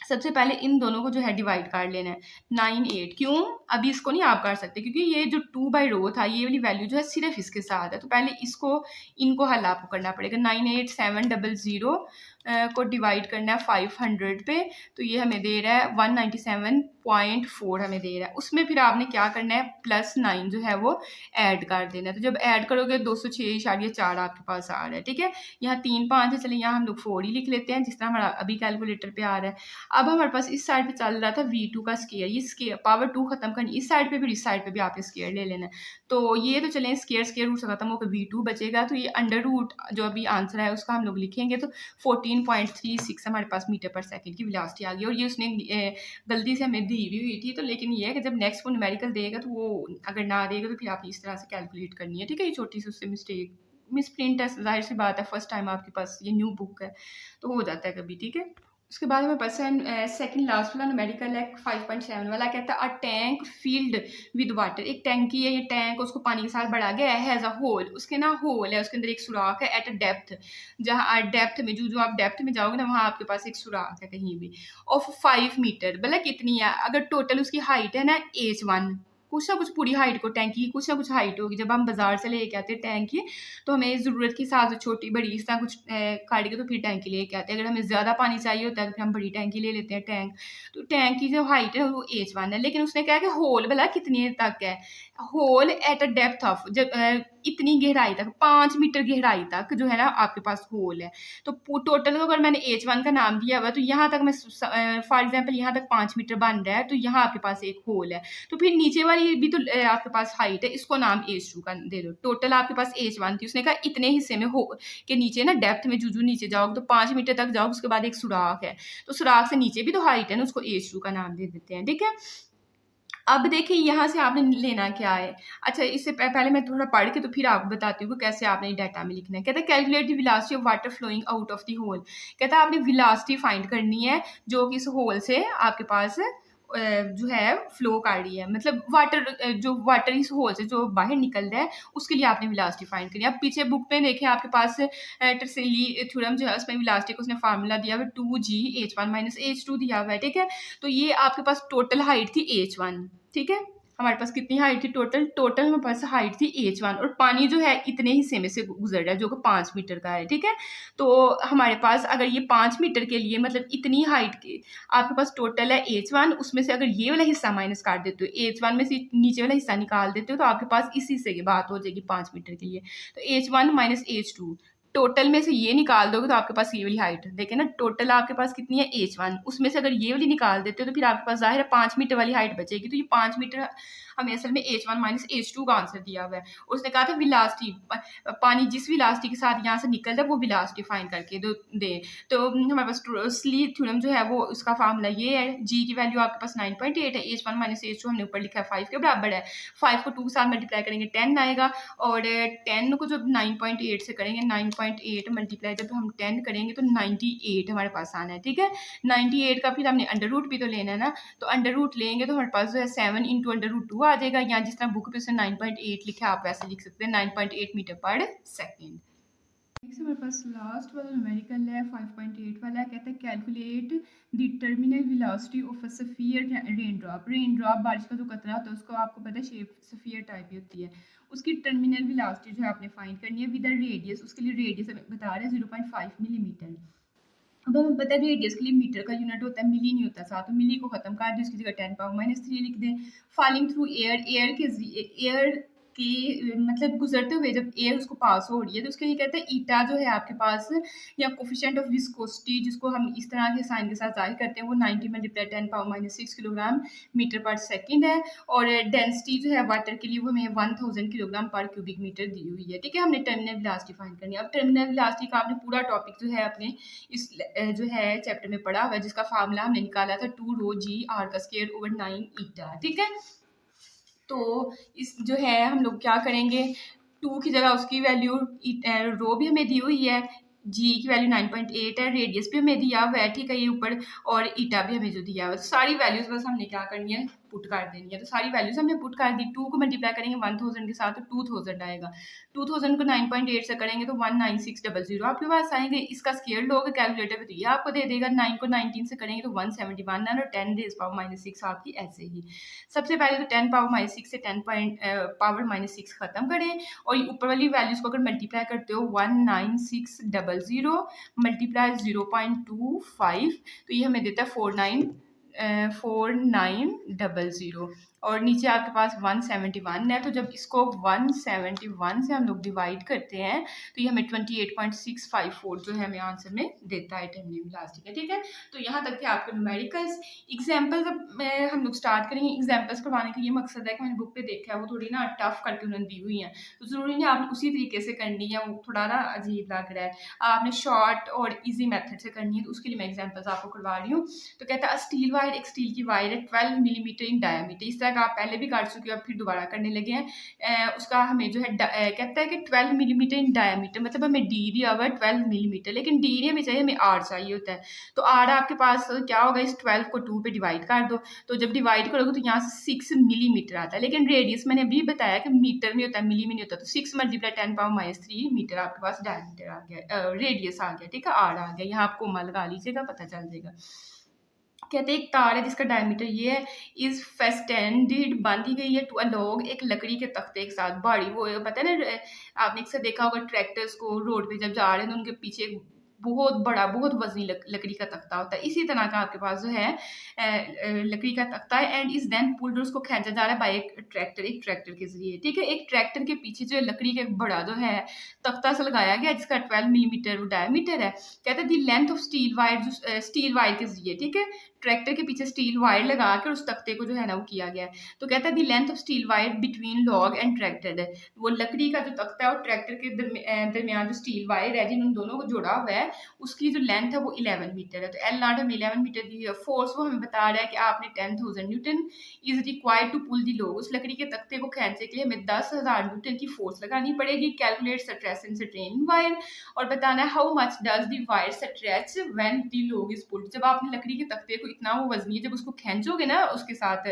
सबसे पहले इन दोनों को जो है डिवाइड कर लेना है, 9 8। क्यों, अभी इसको नहीं आप कर सकते क्योंकि ये जो 2 बाई रो था, ये वाली वैल्यू जो है सिर्फ इसके साथ है, तो पहले इनको हल आपको करना पड़ेगा। 98700 को डिवाइड करना है 500 पे, तो ये हमें दे रहा है 197.4 हमें दे रहा है। उसमें फिर आपने क्या करना है, +9 जो है वो ऐड कर देना है, तो जब ऐड करोगे 206.4 आपके पास आ रहा है, ठीक है। यहाँ 3 5 है, चलिए यहाँ हम लोग 4 ही लिख लेते हैं जिस तरह हमारा अभी कैलकुलेटर पे आ रहा है। अब हमारे पास इस साइड पे चल रहा था V2 का स्केयर, ये स्केयर पावर 2 खत्म करनी इस साइड पे, फिर इस साइड पे भी आपने स्केयर ले लेना है। तो ये तो चलें स्केयर रूट से खत्म होकर V2 बचेगा, तो ये अंडर रूट जो अभी आंसर है उसका हम लोग लिखेंगे, तो 14.36 हमारे पास मीटर पर सेकंड की वेलोसिटी आ गई। और ये उसने गलती से हमें दी हुई थी, तो लेकिन ये है कि जब नेक्स्ट वो न्यूमेरिकल देगा तो वो अगर ना देगा तो फिर आप इस तरह से कैलकुलेट करनी है, ठीक है। ये छोटी सी उससे मिस प्रिंट है, जाहिर सी बात है, फर्स्ट टाइम आपके पास ये न्यू बुक है तो हो जाता है कभी, ठीक है। उसके बाद हमें पर्सन सेकंड लास्ट वाला न्यूमेरिकल है 5.7 वाला, कहता है a tank field with water, एक टैंकी है, ये टैंक उसको पानी के साथ भरा गया है, हैज़ अ होल, उसके ना होल है, उसके अंदर एक सुराख है, एट अ डेप्थ, जहाँ डेप्थ में जो आप डेप्थ में जाओगे ना वहाँ आपके पास एक सुराख है कहीं भी, ऑफ 5 मीटर, मतलब कितनी है, अगर टोटल उसकी हाइट है ना H1, कुछ ना कुछ पूरी हाइट को टैंकी की कुछ ना कुछ हाइट होगी, जब हम बाजार से लेके आते हैं टैंकी तो हमें ज़रूरत के हिसाब से छोटी बड़ी इस तरह कुछ काट के तो फिर टैंकी लेके आते हैं, अगर हमें ज़्यादा पानी चाहिए होता है तो फिर हम बड़ी टैंकी ले लेते हैं टैंक, तो टैंक की जो हाइट है वो H1 है, लेकिन उसने कहा कि होल भला कितनी तक है, hole at a depth of, जब इतनी गहराई तक 5 मीटर गहराई तक जो है ना आपके पास होल है, तो टोटल अगर मैंने H1 का नाम दिया हुआ है तो यहाँ तक मैं फॉर एग्जाम्पल यहाँ तक 5 मीटर बन रहा है तो यहाँ आपके पास एक होल है, तो फिर नीचे वाली भी तो आपके पास हाइट है, इसको नाम H2 का दे दो, टोटल आपके पास H1 थी, उसने कहा इतने हिस्से में हो के नीचे ना डेप्थ में जू नीचे जाओगे तो 5 मीटर तक जाओगे, उसके बाद एक सुराख है, तो सुराख से नीचे भी तो हाइट है ना, उसको H2 का नाम दे देते हैं, ठीक है। अब देखिए यहाँ से आपने लेना क्या है, अच्छा इससे पहले मैं थोड़ा पढ़ के तो फिर आपको बताती हूँ कि कैसे आपने डाटा में लिखना है। कहता है calculate the velocity of water flowing out of the hole, कहता है आपने वेलोसिटी फाइंड करनी है जो कि इस होल से आपके पास जो है फ्लो कर रही है, मतलब वाटर जो वाटर इस होल से जो बाहर निकल रहा है उसके लिए आपने वेलोसिटी फाइंड करनी है। अब पीछे बुक में देखें आपके पास टर्सेली थ्योरम जो है उसमें वेलोसिटी को उसने फार्मूला दिया हुआ है 2g(h1 - h2) दिया हुआ है, ठीक है। तो ये आपके पास टोटल हाइट थी H1, ठीक है, हमारे पास कितनी हाइट थी टोटल हमारे पास हाइट थी H1, और पानी जो है इतने हिस्से में से गुजर रहा है जो कि 5 मीटर का है, ठीक है। तो हमारे पास अगर ये 5 मीटर के लिए मतलब इतनी हाइट के आपके पास टोटल है H1, उसमें से अगर ये वाला हिस्सा माइनस कर देते हो, H1 में से नीचे वाला हिस्सा निकाल देते हो तो आपके पास इस हिस्से की बात हो जाएगी 5 मीटर के लिए, तो H1 - H2, टोटल में से ये निकाल दोगे तो आपके पास ये वाली हाइट, देखें ना टोटल आपके पास कितनी है H1, उसमें से अगर ये वाली निकाल देते हो तो फिर आपके पास जाहिर है 5 मीटर वाली हाइट बचेगी, तो ये 5 मीटर हमें असल में H1 - H2 का आंसर दिया हुआ है। उसने कहा था वेलोसिटी पानी जिस वेलोसिटी के साथ यहाँ से निकल रहा है वो वेलोसिटी फाइंड करके दे, तो हमारे पास स्ली थ्योरम जो है वो उसका फार्मूला ये है, जी की वैल्यू आपके पास 9.8 है, H1 - H2 हमने ऊपर लिखा है 5 के बराबर है, 5 को 2 के साथ मल्टीप्लाई करेंगे 10 आएगा, और 10 को जब 9.8 से करेंगे 9.8 मल्टीप्लाई जब हम 10 करेंगे तो 98 हमारे पास आना है, ठीक है। 98 का फिर हमने अंडर रूट भी तो लेना है ना, तो अंडर रूट लेंगे तो हमारे पास जो है 7 × अंडर रूट 2 आ जाएगा, या जिस तरह बुक पे से 9.8 लिखा है आप वैसे लिख सकते हैं 9.8 मीटर पर सेकेंड। नेक्स्ट हमारे पास लास्ट वाला न्यूमेरिकल है 5.8 वाला, कहता है calculate the terminal velocity of a sphere rain drop बारिश का जो कतरा होता है उसको आपको पता है शेप सफियर टाइप की होती है, उसकी टर्मिनल वेलोसिटी जो है आपने फाइंड करनी है विद द रेडियस, उसके लिए रेडियस हमें बता रहे हैं 0.5 मिलीमीटर। अब हमें पता है रेडियस के लिए मीटर का यूनिट होता है, मिली नहीं होता साथ, तो मिली को खत्म कर दें, उसकी जगह 10⁻³ लिख दें। फॉलिंग थ्रू एयर की मतलब गुजरते हुए जब एयर उसको पास हो रही है तो उसके लिए कहते हैं ईटा जो है आपके पास, या कोफिशिएंट ऑफ विस्कोसिटी जिसको हम इस तरह के साइन के साथ जाहिर करते हैं वो 90 × 10⁻⁶ किलोग्राम मीटर पर सेकेंड है, और डेंसिटी जो है वाटर के लिए वो हमें 1000 किलोग्राम पर क्यूबिक मीटर दी हुई है, ठीक है। हमने टर्मिनल वेलोसिटी फाइंड करनी है। अब टर्मिनल वेलोसिटी का आपने पूरा टॉपिक जो है अपने इस जो है चैप्टर में पढ़ा हुआ है, जिसका फार्मूला हमने निकाला था 2ρg(r²/9η), ठीक है। तो इस जो है हम लोग क्या करेंगे, 2 की जगह उसकी वैल्यू रो भी हमें दी हुई है, जी की वैल्यू 9.8 है, रेडियस भी हमें दिया हुआ है, ठीक है ये ऊपर, और ईटा भी हमें जो दिया हुआ है, तो सारी वैल्यूज बस हमने क्या करनी है पुट कर देनी है, तो सारी वैल्यूज हमने पुट कर दी। 2 को मल्टीप्लाई करेंगे 1000 के साथ तो 2000 आएगा, 2000 को 9.8 से करेंगे तो 19600 आपके पास आएंगे, इसका स्क्वायर लोगे कैलकुलेटर पे तो ये आपको दे देगा, 9 को 19 से करेंगे तो 171 और 10⁻⁻6 आपकी ऐसे ही। सबसे पहले तो 10⁻⁻6 से 10⁻⁻6 खत्म करें, और ऊपर वाली वैल्यूज को अगर मल्टीप्लाई करते हो 19600 मल्टीप्लाई 0.25 तो ये हमें देता है 4900, और नीचे आपके पास 171 है, तो जब इसको 171 से हम लोग डिवाइड करते हैं तो ये हमें 28.654 जो है हमें आंसर में देता है टर्मिनल वेलोसिटी का, ठीक है। तो यहाँ तक थे आपके न्यूमेरिकल्स। एग्जाम्पल्स अब हम लोग स्टार्ट करेंगे। एग्जाम्पल्स करवाने का ये मकसद है कि मैंने बुक पे देखा है वो थोड़ी ना टफ करके उन्होंने दी हुई है, तो ज़रूरी नहीं आपने उसी तरीके से करनी है, वो थोड़ा ना अजीब लग रहा है, आपने शॉर्ट और ईजी मेथड से करनी है, तो उसके लिए मैं एग्जाम्पल्स आपको करवा रही हूँ। तो कहता है स्टील वायर, एक स्टील की वायर है 12 मिलीमीटर इन डायमीटर। इस तरह का आप पहले भी कर चुके हो, अब फिर दोबारा करने लगे हैं। उसका हमें जो है कहता है कि 12 मिलीमीटर इन डायमीटर, मतलब हमें डी दिया हुआ है 12 मिलीमीटर, लेकिन डी नहीं हमें चाहिए, हमें आर चाहिए होता है। तो आर आपके पास क्या होगा, इस 12 को 2 पे डिवाइड कर दो, तो जब डिवाइड करोगे तो यहाँ से 6 मिलीमीटर आता है, लेकिन रेडियस मैंने अभी बताया कि मीटर में होता है, मिली में नहीं होता। तो 6 मल्टीप्लाई 10⁻³ मीटर आपके पास डायमीटर आ गया, रेडियस आ गया, ठीक है, आर आ गया। यहाँ आप कोमा लगा लीजिएगा, पता चल जाएगा। कहते हैं एक तार है जिसका डायमीटर ये है, इज फेस्टेंडेड, बांधी गई है टू अ लॉग, एक लकड़ी के तख्ते के साथ। बड़ी वो पता है ना, आपने अक्सर देखा होगा ट्रैक्टर्स को रोड पे जब जा रहे हैं तो उनके पीछे बहुत बड़ा, बहुत वजनी लकड़ी का तख्ता होता है। इसी तरह का आपके पास जो है लकड़ी का तख्ता है, एंड इज देन पुल्ड, उसको खींचा जा रहा है बाय एक ट्रैक्टर के जरिए, ठीक है। एक ट्रैक्टर के पीछे जो लकड़ी का बड़ा जो है तख्ता से लगाया गया, जिसका 12 मिलीमीटर डायमीटर है। कहते हैं the length of steel wire, जो स्टील वायर के जरिए, ठीक है, ट्रैक्टर के पीछे स्टील वायर लगा कर उस तख्ते को जो है ना वो किया गया है। तो कहता है the length of steel wire between log and tractor, वो लकड़ी का जो तख्ता है और ट्रैक्टर के दरमियान जो स्टील वायर है जिन उन दोनों को जोड़ा हुआ है, उसकी जो लेंथ है वो 11 मीटर है। तो एल नॉट हमें 11 मीटर दी है। फोर्स वो हमें बता रहा है कि आपने 10,000 newton is required to pull the log, उस लकड़ी के तख्ते को खींचने के लिए हमें 10,000 न्यूटन की फोर्स लगानी पड़ेगी। Calculate stress and strain wire, और बताना है how much does the wire stretch when the log is pulled. जब आपने लकड़ी के तख्ते को इतना वो वजनी है, जब उसको खींचोगे ना उसके साथ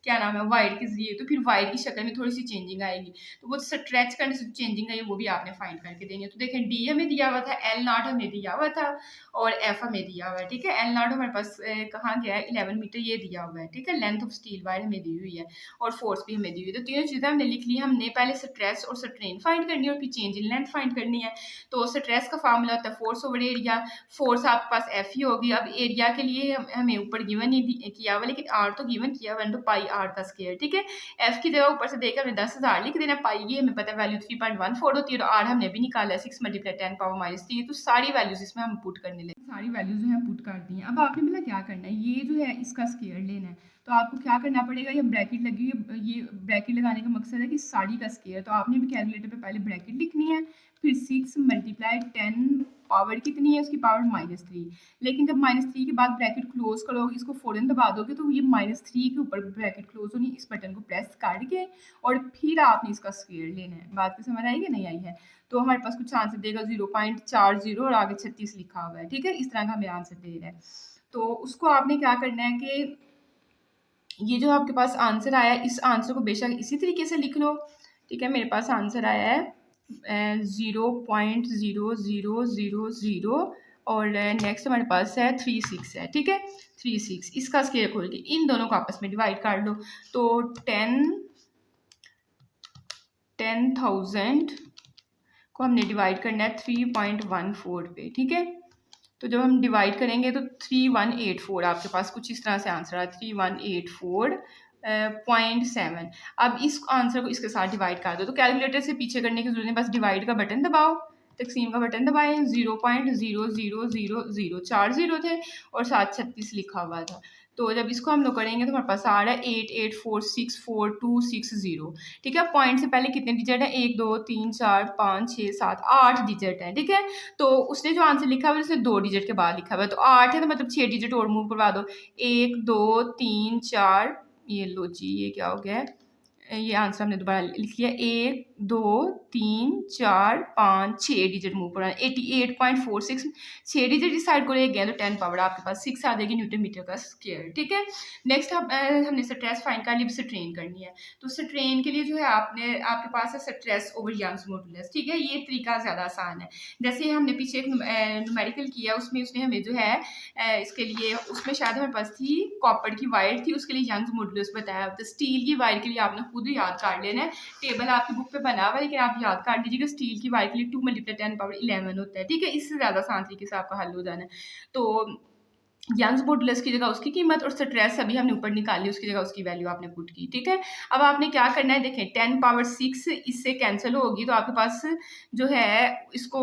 क्या नाम है वायर के जरिए, तो फिर वायर की शक्ल में थोड़ी सी चेंजिंग आएगी। तो वो स्ट्रेच करने से चेंजिंग आई वो भी आपने फाइंड करके देंगे। तो देखें डी हमें दिया हुआ था, एल नॉट हमें दिया हुआ था और एफ हमें दिया हुआ है, ठीक है। एल नॉट हमारे पास कहाँ गया है, 11 मीटर ये दिया हुआ है, ठीक है। लेंथ ऑफ स्टील वायर हमें दी हुई है और फोर्स भी हमें दी हुई है। तो तीनों चीज़ें हमने लिख ली। हमने पहले स्ट्रेस और स्ट्रेन फाइंड करनी है और फिर चेंज इन लेंथ फाइंड करनी है। तो स्ट्रेस का फार्मूला होता है फोर्स ओवर एरिया, फोर्स आपके पास एफ ही होगी। अब एरिया के लिए हमें ऊपर गिवन नहीं किया हुआ, लेकिन आर तो गिवन किया हुआ है, तो पाई आर का स्क्वायर, ठीक है। एफ की जगह ऊपर से देखकर हमने 10,000 लिख देना। पाई ये हमें पता है वैल्यू 3.14 होती है, और आर हमने भी निकाला है 6 मल्टीप्लाई 10⁻³ तो सारी वैल्यूज इसमें हम पुट करने लगे, सारी वैल्यूज जो है पुट कर दी हैं। अब आपने बोला क्या करना है, ये जो है इसका स्क्वायर लेना है। तो आपको क्या करना पड़ेगा, ये ब्रैकेट लगी हुई है, ये ब्रैकेट लगाने का मकसद है कि साड़ी का स्क्वायर। तो आपने भी कैलकुलेटर पे पहले ब्रैकेट लिखनी है, फिर 6 मल्टीप्लाई 10 पावर कितनी है, उसकी पावर -3। लेकिन जब -3 के बाद ब्रैकेट क्लोज करोगे, इसको फ़ौरन दबा दोगे तो ये -3 के ऊपर ब्रैकेट क्लोज होनी, इस बटन को प्रेस करके और फिर आपने इसका स्क्वायर लेना है। बात को समझ आई कि नहीं आई है। तो हमारे पास कुछ आंसर देगा 0.40 और आगे 36 लिखा हुआ है, ठीक है। इस तरह का हमें आंसर दे रहा है। तो उसको आपने क्या करना है कि ये जो आपके पास आंसर आया है, इस आंसर को बेशक इसी तरीके से लिख लो, ठीक है। मेरे पास आंसर आया है 0.0000 और नेक्स्ट हमारे पास है 36 है, ठीक है। 36 इसका स्क्वायर खोल के इन दोनों को आपस में डिवाइड कर लो। तो 10,000 को हमने डिवाइड करना है 3.14 पे, ठीक है। तो जब हम डिवाइड करेंगे तो 3184 आपके पास कुछ इस तरह से आंसर है 3184.7। अब इस आंसर को इसके साथ डिवाइड कर दो। तो कैलकुलेटर से पीछे करने की जरूरत है, बस डिवाइड का बटन दबाओ, तकसीम का बटन दबाएं। 0.000040 थे और साथ 36 लिखा हुआ था। तो जब इसको हम लोग करेंगे तो हमारे पास आ रहा है 88464260, ठीक है। पॉइंट से पहले कितने डिजिट है, 1 2 3 4 5 6 7 8 डिजिट है, ठीक है। तो उसने जो आंसर लिखा हुआ है उसने 2 डिजिट के बाद लिखा हुआ है, तो 8 है तो मतलब 6 डिजिट और मूव करवा दो। 1 2 3 4, ये लो जी, ये क्या हो गया है, ये आंसर हमने दोबारा लिख लिया। 1 2 3 4 5 6 डिजिट मूव करना, 88.46 6 डिजिट इस साइड को ले गया तो 10 पावर आपके पास 6 आ जाएगी न्यूटन मीटर का स्क्वायर, ठीक है। नेक्स्ट हमने स्ट्रेस फाइंड कर ली, स्ट्रेन करनी है। तो स्ट्रेन के लिए जो है आपके पास है स्ट्रेस ओवर यंग्स मॉडुलस, ठीक है। ये तरीका ज़्यादा आसान है। जैसे हमने पीछे एक न्यूमेरिकल किया, उसमें उसने हमें जो है इसके लिए, उसमें शायद हमारे पास थी कॉपर की वायर थी, उसके लिए यंग्स मॉडुलस बताया। तो स्टील की वायर के लिए आपने खुद याद कर लेना है, टेबल आपकी बुक पे बना हुआ है, लेकिन आप याद कर लीजिएगा स्टील की वायर के लिए 2 मल्टीप्लाई 10⁻11 होता है, ठीक है। इससे ज़्यादा आसान तरीके से आपका हल हो जाना है। तो यंग्स मॉडुलस की जगह उसकी कीमत और स्ट्रेस अभी हमने ऊपर निकाली, उसकी जगह उसकी वैल्यू आपने पुट की, ठीक है। अब आपने क्या करना है, देखें 10⁻6 इससे कैंसिल होगी, तो आपके पास जो है इसको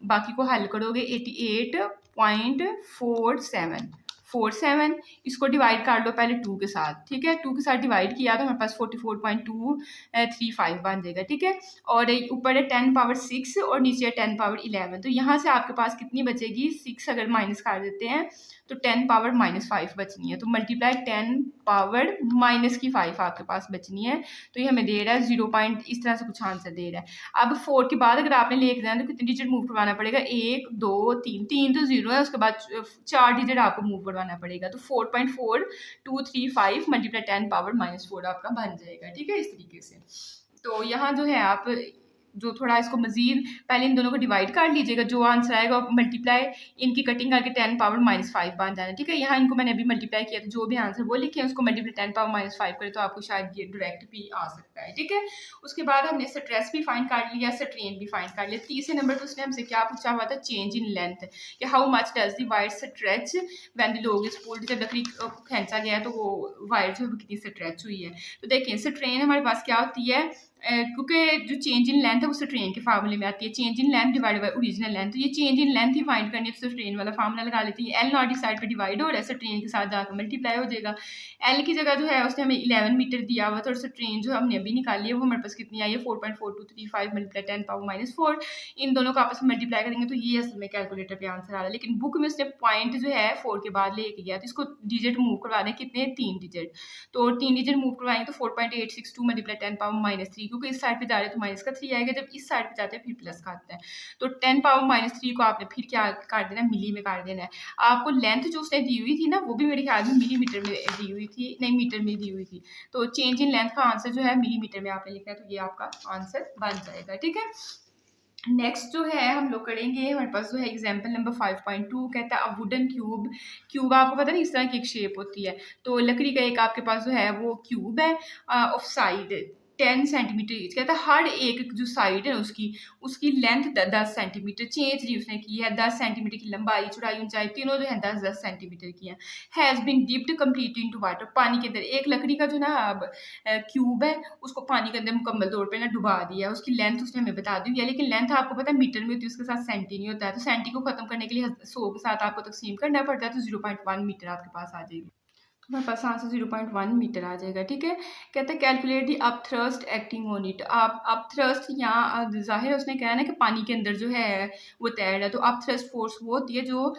बाकी को हल करोगे 88.47 इसको डिवाइड कर लो पहले 2 के साथ, ठीक है। 2 के साथ डिवाइड किया तो हमारे पास 44.235 बन जाएगा, ठीक है। और ऊपर है 10⁻6 और नीचे है 10⁻11, तो यहाँ से आपके पास कितनी बचेगी, 6 अगर माइनस कर देते हैं तो 10 पावर -5 बचनी है, तो मल्टीप्लाई 10 पावर -5 आपके पास बचनी है। तो ये हमें दे रहा है 0. इस तरह से कुछ आंसर दे रहा है। अब 4 के बाद अगर आपने लेके जाना तो कितने डिजिट मूव करवाना पड़ेगा, 1 2 3, 3 तो 0 है, उसके बाद 4 डिजिट आपको मूव करवाना पड़ेगा। तो 4.4235 मल्टीप्लाई 10 पावर -4 आपका बन जाएगा। ठीक है, इस तरीके से। तो यहाँ जो है आप जो थोड़ा इसको मजीद पहले इन दोनों को डिवाइड कर लीजिएगा, जो आंसर आएगा मल्टीप्लाई इनकी कटिंग करके 10 पावर -5 बन जाना। ठीक है, यहाँ इनको मैंने अभी मल्टीप्लाई किया, तो जो भी आंसर वो लिखे उसको मल्टीप्लाई 10 पावर -5 करें तो आपको शायद ये डायरेक्ट भी आ सकता है। ठीक है, उसके बाद हमने स्ट्रेस भी फाइंड कर लिया, स्ट्रेन भी फाइंड कर लिया। तीसरे नंबर पर उसने हमसे क्या पूछा हुआ था, चेंज इन लेंथ, कि how much does the wire stretch when the लोग इज पुल्ड, जब लकड़ी खींचा गया तो वो वायर जो है कितनी स्ट्रेच हुई है। तो देखिए स्ट्रेन हमारे पास क्या होती है, क्योंकि जो चेंज इन लेंथ है वो स्ट्रेन के फार्मूले में आती है, change in length divide by original length. तो ये change in length he find करनी है, तो स्ट्रेन वाला फार्मूला लगा लेते हैं। एल नॉट इस साइड पे डिवाइड हो रहा है, स्ट्रेन के साथ जाकर मल्टीप्लाई हो जाएगा। एल की जगह जो है उसने हमें 11 मीटर दिया हुआ था, और स्ट्रेन जो हमने अभी निकाली है वो हमारे पास कितनी आई है, 4.4235 मल्टीप्लाई 10 पावर -4। इन दोनों को आपस में मल्टीप्लाई करेंगे तो ये असल में कैलकुलेटर पे आंसर आ रहा है, लेकिन बुक में उसने पॉइंट जो है 4 के बाद लेके गया, तो इसको डिजिट मूव करवा दें, कितने 3 डिजिट, तो 3 डिजिट मूव करवाएंगे तो 4.862 मल्टीप्लाई 10 पावर -3, क्योंकि इस साइड पे जा रहे हैं तो माइनस का 3 आएगा, जब इस साइड पे जाते हैं फिर प्लस का आता है। तो 10 पावर -3 को आपने फिर क्या कर देना, मिली में कर देना है। आपको लेंथ जो उसने दी हुई थी ना वो भी मेरे ख्याल में मिलीमीटर में दी हुई थी, नहीं मीटर में दी हुई थी, तो चेंज इन लेंथ का आंसर जो है मिलीमीटर में आपने लिखना है, तो ये आपका आंसर बन जाएगा। ठीक है, नेक्स्ट जो है हम लोग करेंगे, हमारे पास जो है एग्जाम्पल नंबर 5.2 कहता है, वुडन क्यूब। क्यूब आपको पता नहीं इस तरह की एक शेप होती है, तो लकड़ी का एक आपके पास जो है वो क्यूब है ऑफ साइड 10 सेंटीमीटर ईच। कहता है हर एक जो साइड है उसकी लेंथ 10 सेंटीमीटर चेंज ही उसने की है, 10 सेंटीमीटर की लंबाई चौड़ाई ऊंचाई तीनों जो है 10-10 सेंटीमीटर की है। Has been dipped completely into water, पानी के अंदर एक लकड़ी का जो ना अब क्यूब है उसको पानी के अंदर मुकम्मल तौर पे ना डुबा दिया, उसकी लेंथ उसने हमें बता दी है, लेकिन लेंथ आपको पता है मीटर में होती है, उसके साथ सेंटी नहीं होता है, तो सेंटी को खत्म करने के लिए 100 के साथ आपको तकसीम करना पड़ता है, तो 0.1 मीटर आपके पास आ जाएगी। हमारे पास आंसर 0.1 मीटर आ जाएगा। ठीक है, कहते हैं calculate the up thrust acting on it. आप अप थ्रस्ट यहाँ जाहिर है उसने कहा ना कि पानी के अंदर जो है वो तैर है, तो अप थ्रस्ट फोर्स वो होती है जो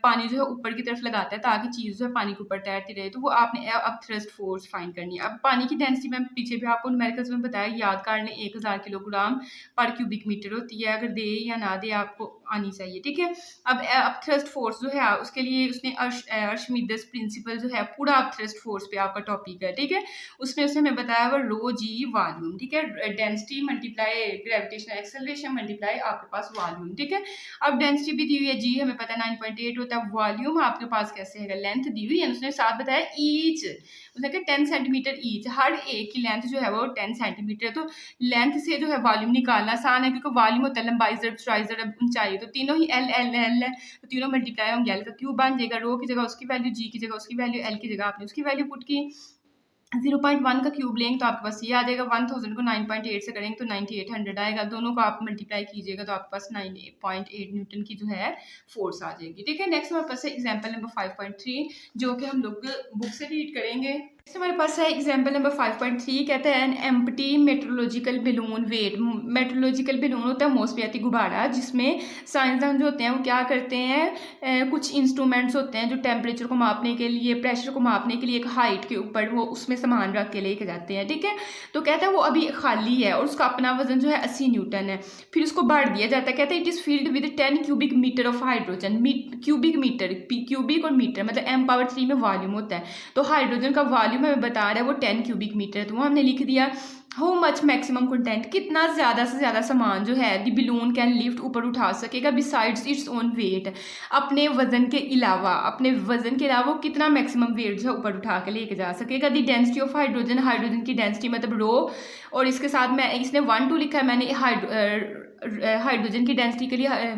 पानी जो है ऊपर की तरफ लगाता है ताकि चीज़ जो है पानी के ऊपर तैरती रहे, तो वो आपने अप थ्रस्ट फोर्स फाइंड करनी है। अब पानी की डेंसिटी में पीछे भी आपको न्यूमेरिकल्स में बताया, याद कर लें 1000 किलोग्राम पर क्यूबिक मीटर होती है, अगर दे या ना दे आपको आनी चाहिए। ठीक है, अब अप थ्रस्ट फोर्स जो है उसके लिए उसने अर्शमिदस प्रिंसिपल जो है पूरा अप थ्रस्ट फोर्स पे आपका टॉपिक है। ठीक है, उसमें उसने हमें बताया हुआ रो जी वॉल्यूम। ठीक है, density multiply gravitational acceleration multiply आपके पास वॉल्यूम। ठीक है, अब डेंसिटी भी दी हुई है, जी हमें पता है 9.8 होता है, वॉल्यूम आपके पास कैसे है, लेंथ दी हुई है, उसने साथ बताया ईच, उसने कहा 10 सेंटीमीटर ईच, हर एक की लेंथ जो है वो 10 सेंटीमीटर। तो लेंथ से जो है वॉल्यूम निकालना आसान है, क्योंकि वॉल्यूम होता है लंबाई ज़रब चौड़ाई ज़रब ऊंचाई, तो तीनों ही एल एल एल है, तो तीनों मल्टीप्लाई होंगे, एल का क्यूब बन जाएगा, रो की जगह उसकी वैल्यू, जी की जगह उसकी वैल्यू, एल की जगह आपने उसकी वैल्यू पुट की। 0.1 का क्यूब लेंगे तो आपके पास ये आ जाएगा, 1000 को 9.8 से करेंगे तो 9800 आएगा, दोनों को आप मल्टीप्लाई कीजिएगा तो आपके पास 9.8 न्यूटन की जो है फोर्स आ जाएगी। ठीक है, नेक्स्ट हमारे पास है एग्जांपल नंबर 5.3 जो कि हम लोग बुक से रीड करेंगे। हमारे पास है एग्जाम्पल नंबर 5.3, कहता है an empty meteorological balloon weight. Meteorological balloon होता है मौसमियाती गुब्बारा, जिसमें साइंसदान जो होते हैं वो क्या करते हैं, कुछ इंस्ट्रूमेंट्स होते हैं जो टेम्परेचर को मापने के लिए, प्रेशर को मापने के लिए एक हाइट के ऊपर वो उसमें सामान रख के लेके जाते हैं। ठीक है, तो कहता है वो अभी खाली है और उसका अपना वजन जो है 80 न्यूटन है, फिर उसको बढ़ दिया जाता है। कहता है it is filled with 10 cubic metre of hydrogen. Cubic metre, cubic और मीटर मतलब m⁻³ में वॉल्यूम होता है, तो हाइड्रोजन का वॉल्यूम हमें बता रहा है वो 10 क्यूबिक मीटर है, तो वो हमने लिख दिया। हाउ मच मैक्सिमम कंटेंट, कितना ज़्यादा से ज़्यादा सामान जो है दी बलून कैन लिफ्ट ऊपर उठा सकेगा बिसाइड्स इट्स ओन वेट, अपने वजन के अलावा, अपने वजन के अलावा कितना मैक्सिमम वेट जो है ऊपर उठा के लेके जा सकेगा। दी डेंसिटी ऑफ हाइड्रोजन, हाइड्रोजन की डेंसिटी मतलब रो, और इसके साथ मैं इसने 1-2 लिखा है, मैंने हाइड्रोजन की डेंसिटी के लिए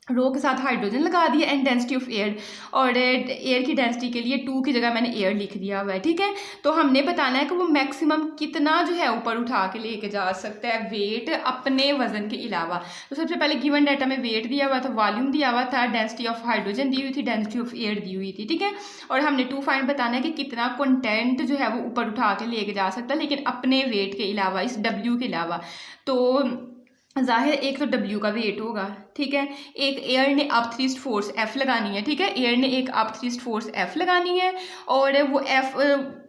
रो के साथ हाइड्रोजन लगा दिया, एंड डेंसिटी ऑफ एयर, और एयर की डेंसिटी के लिए 2 की जगह मैंने एयर लिख दिया हुआ है। ठीक है, तो हमने बताना है कि वो मैक्सिमम कितना जो है ऊपर उठा के लेके जा सकता है वेट अपने वजन के अलावा। तो सबसे पहले गिवन डाटा में वेट दिया हुआ था, वॉल्यूम दिया हुआ था, डेंसिटी ऑफ हाइड्रोजन दी हुई थी, डेंसिटी ऑफ एयर दी हुई थी। ठीक है, और हमने 2 फाइंड बताना है कि कितना कंटेंट जो है वो ऊपर उठा के लेके जा सकता है, लेकिन अपने वेट के अलावा, इस W के अलावा। तो जाहिर एक तो W का वेट होगा, ठीक है। एक एयर ने अप थ्रस्ट फोर्स एफ लगानी है, ठीक है, एयर ने एक अप थ्रस्ट फोर्स एफ लगानी है, और वो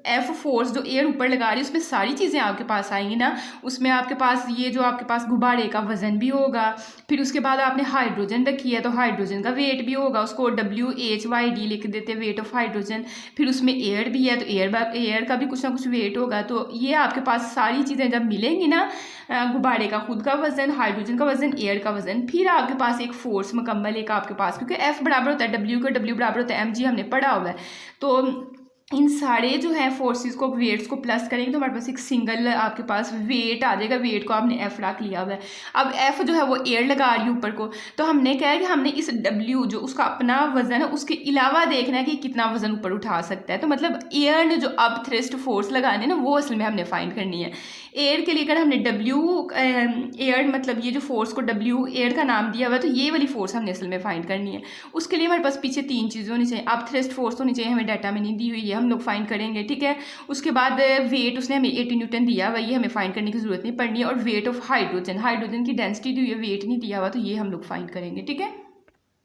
एफ फोर्स जो एयर ऊपर लगा रही है उसमें सारी चीज़ें आपके पास आएंगी ना। उसमें आपके पास ये जो आपके पास गुब्बारे का वजन भी होगा, फिर उसके बाद आपने हाइड्रोजन रखी है तो हाइड्रोजन का वेट भी होगा, उसको WHYD लिख देते, वेट ऑफ हाइड्रोजन। फिर उसमें एयर भी है तो एयर का भी कुछ ना कुछ वेट होगा। तो ये आपके पास सारी चीज़ें जब मिलेंगी ना, गुब्बारे का खुद का वजन, हाइड्रोजन का वजन, एयर का वजन, फिर आपके पास एक फोर्स मुकम्मल एक आपके पास, क्योंकि F बराबर होता है W का, W बराबर होता है mg, हमने पढ़ा हुआ है। तो इन सारे जो है फोर्सेस को, वेट्स को प्लस करेंगे तो हमारे पास एक सिंगल आपके पास वेट आ जाएगा। वेट को आपने F रख लिया हुआ है। अब F जो है वो एयर लगा रही है ऊपर को, तो हमने क्या है कि हमने इस W जो उसका अपना वजन है उसके अलावा देखना है कि कितना वजन ऊपर उठा सकता है। तो मतलब एयर ने जो अप थ्रस्ट फोर्स लगानी है ना, वो असल में हमने फाइंड करनी है। एयर के लिए अगर हमने एयर मतलब ये जो फोर्स को W एयर का नाम दिया हुआ है, तो ये वाली फोर्स हमने असल में फाइंड करनी है। उसके लिए हमारे पास पीछे 3 चीज़ें होनी चाहिए। अप थ्रस्ट फोर्स होनी चाहिए, हमें डाटा में नहीं दी हुई है, हम लोग फाइंड करेंगे, ठीक है। उसके बाद वेट उसने हमें 80 न्यूटन दिया हुआ, ये हमें फाइंड करने की जरूरत नहीं पड़नी है। और वेट ऑफ हाइड्रोजन, हाइड्रोजन की डेंसिटी दी हुई है, वेट नहीं दिया हुआ, तो ये हम लोग फाइंड करेंगे, ठीक है।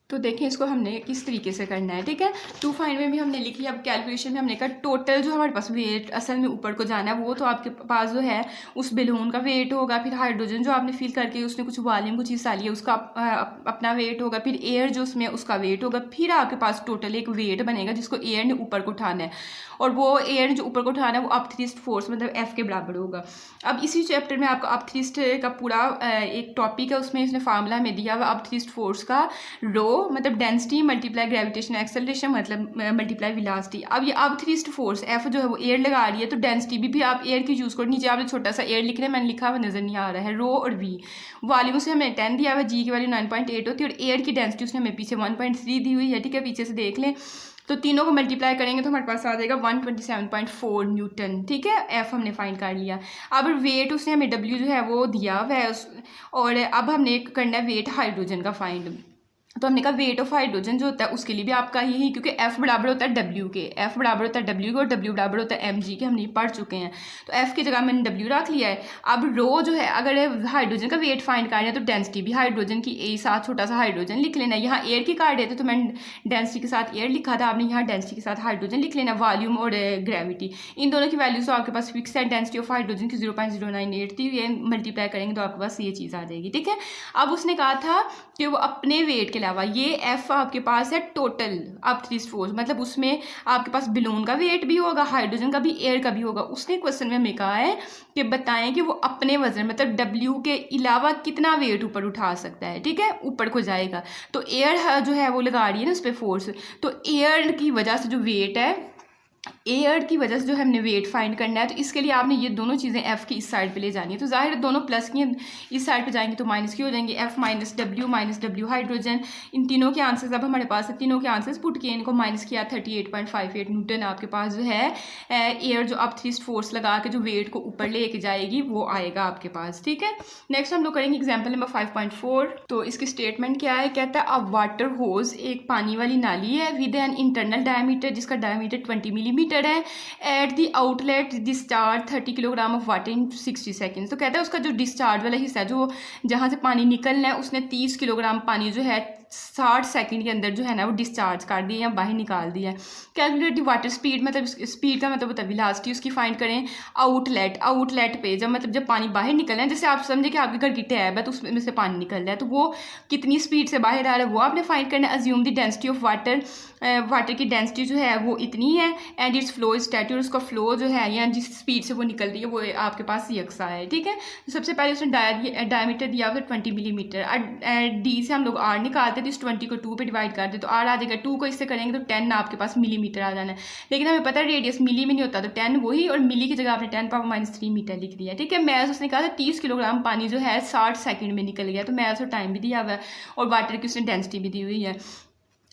तो देखें इसको हमने किस तरीके से करना है, ठीक है। टू फाइंड में भी हमने लिख लिया। अब कैलकुलेशन में हमने कहा टोटल जो हमारे पास वेट असल में ऊपर को जाना है वो तो आपके पास जो है उस बैलून का वेट होगा, फिर हाइड्रोजन जो आपने फिल करके उसने कुछ वॉल्यूम कुछ हिस्सा लिया उसका अपना वेट होगा, फिर एयर जो उसमें उसका वेट होगा, फिर आपके पास टोटल एक वेट बनेगा जिसको एयर ने ऊपर को उठाना है, और वो एयर जो ऊपर को उठाना है वो अप थ्रस्ट फोर्स मतलब F के बराबर होगा। अब इसी चैप्टर में आपका अप थ्रस्ट का पूरा एक टॉपिक है, उसमें इसने फार्मूला में दिया हुआ अप थ्रस्ट फोर्स का, रो मतलब डेंसिटी मल्टीप्लाई ग्रेविटेशन एक्सेलरेशन मतलब मल्टीप्लाई वेलोसिटी। अब ये अप थ्रस्ट फोर्स F जो है वो एयर लगा रही है, तो डेंसिटी भी आप एयर की यूज़ करो। नीचे आपने छोटा सा एयर लिख रहे हैं, मैंने लिखा हुआ नजर नहीं आ रहा है, रो और V। वॉल्यूम से हमें 10 दिया हुआ है, G की वैल्यू 9.8 होती है, और एयर की डेंसिटी उसने हमें पीछे 1.3 दी हुई है, ठीक है, पीछे से देख लें। तो तीनों को मल्टीप्लाई करेंगे तो हमारे पास आ जाएगा 127.4 न्यूटन, ठीक है। F हमने फाइंड कर लिया। अब वेट उसने हमें W जो है वो दिया हुआ है, और अब हमने करना है वेट हाइड्रोजन का फाइंड। तो हमने कहा वेट ऑफ हाइड्रोजन जो होता है उसके लिए भी आपका यही, क्योंकि F बराबर होता है W के, F बराबर होता है W के, और W बराबर होता है mg के, हमने पढ़ चुके हैं। तो F की जगह मैंने W रख लिया है। अब रो जो है, अगर हाइड्रोजन का वेट फाइंड करना है तो डेंसिटी भी हाइड्रोजन की ए साथ छोटा सा हाइड्रोजन लिख लेना है। यहाँ एयर की कार्ड है तो मैंने डेंसिटी के साथ एयर लिखा था, आपने यहाँ डेंसिटी के साथ हाइड्रोजन लिख लेना। वॉल्यूम और ग्रेविटी इन दोनों की वैल्यूज तो आपके पास फिक्स है। डेंसिटी ऑफ हाइड्रोजन की 0.098 दी हुई है, मल्टीप्लाई करेंगे तो आपके पास ये चीज़ आ जाएगी, ठीक है। अब उसने कहा था कि वो अपने वेट के अलावा ये F आपके पास है टोटल अप थ्रस्ट फोर्स, मतलब उसमें आपके पास बैलून का वेट भी होगा, हाइड्रोजन का भी, एयर का भी होगा। उसने क्वेश्चन में हमें कहा है कि बताएं कि वो अपने वजन मतलब W के अलावा कितना वेट ऊपर उठा सकता है, ठीक है, ऊपर को जाएगा। तो एयर जो है वो लगा रही है ना उस पर फोर्स, तो एयर की वजह से जो वेट है, एयर की वजह से जो हमने वेट फाइंड करना है, तो इसके लिए आपने ये दोनों चीज़ें F की इस साइड पे ले जानी है। तो जाहिर है दोनों प्लस की इस साइड पे जाएंगे तो माइनस की हो जाएंगे, F माइनस W हाइड्रोजन। इन तीनों के आंसर्स अब हमारे पास है, तीनों के आंसर्स पुट किए, इनको माइनस किया 38.58 न्यूटन आपके पास जो है एयर जो अप थ्रस्ट फोर्स लगा के जो वेट को ऊपर लेके जाएगी वो आएगा आपके पास, ठीक है। नेक्स्ट हम लोग करेंगे एग्जाम्पल नंबर 5.4। तो इसकी स्टेटमेंट क्या है, कहता है अ वाटर होज एक पानी वाली नाली है विद एन इंटरनल डायमीटर जिसका डायमीटर 20 मिलीमीटर है, at the outlet discharge 30 kilogram of water in 60 seconds. तो कहता है उसका जो डिस्चार्ज वाला हिस्सा जो जहाँ से पानी निकलना है उसने 30 किलोग्राम पानी जो है 60 सेकंड के अंदर जो है ना वो डिस्चार्ज कर दिया या बाहर निकाल दिया है। कैलकुलेट दी वाटर स्पीड, मतलब स्पीड का मतलब होता है वेलोसिटी, उसकी फाइंड करें आउटलेट पे, जब पानी बाहर निकलना है, जैसे आप समझे कि आपके घर की टैब है तो उसमें से पानी निकल रहा है, तो वो कितनी स्पीड से बाहर आ रहा है वो आपने फाइंड करना है। Assume the density of water की डेंसिटी जो है वो इतनी है, and it's flow is static, और उसका फ्लो जो है या जिस स्पीड से वो निकल रही है वो आपके पास यकसा है, ठीक है। तो सबसे पहले उसने डायमीटर दिया हुआ 20 मिलीमीटर, डी से हम लोग आर निकालते तो इस 20 को 2 पे डिवाइड कर दे तो आर आ जाएगा, 2 को इससे करेंगे तो 10 आपके पास मिलीमीटर आ जाना है। लेकिन हमें पता है रेडियस मिली में नहीं होता, तो 10 वही, और मिली की जगह आपने 10⁻³ मीटर लिख दिया, ठीक है। मैथ उसने कहा था 30 किलोग्राम पानी जो है 60 सेकंड में निकल गया, तो मैथ और टाइम भी दिया हुआ है और वाटर की उसने डेंसिटी भी दी हुई है।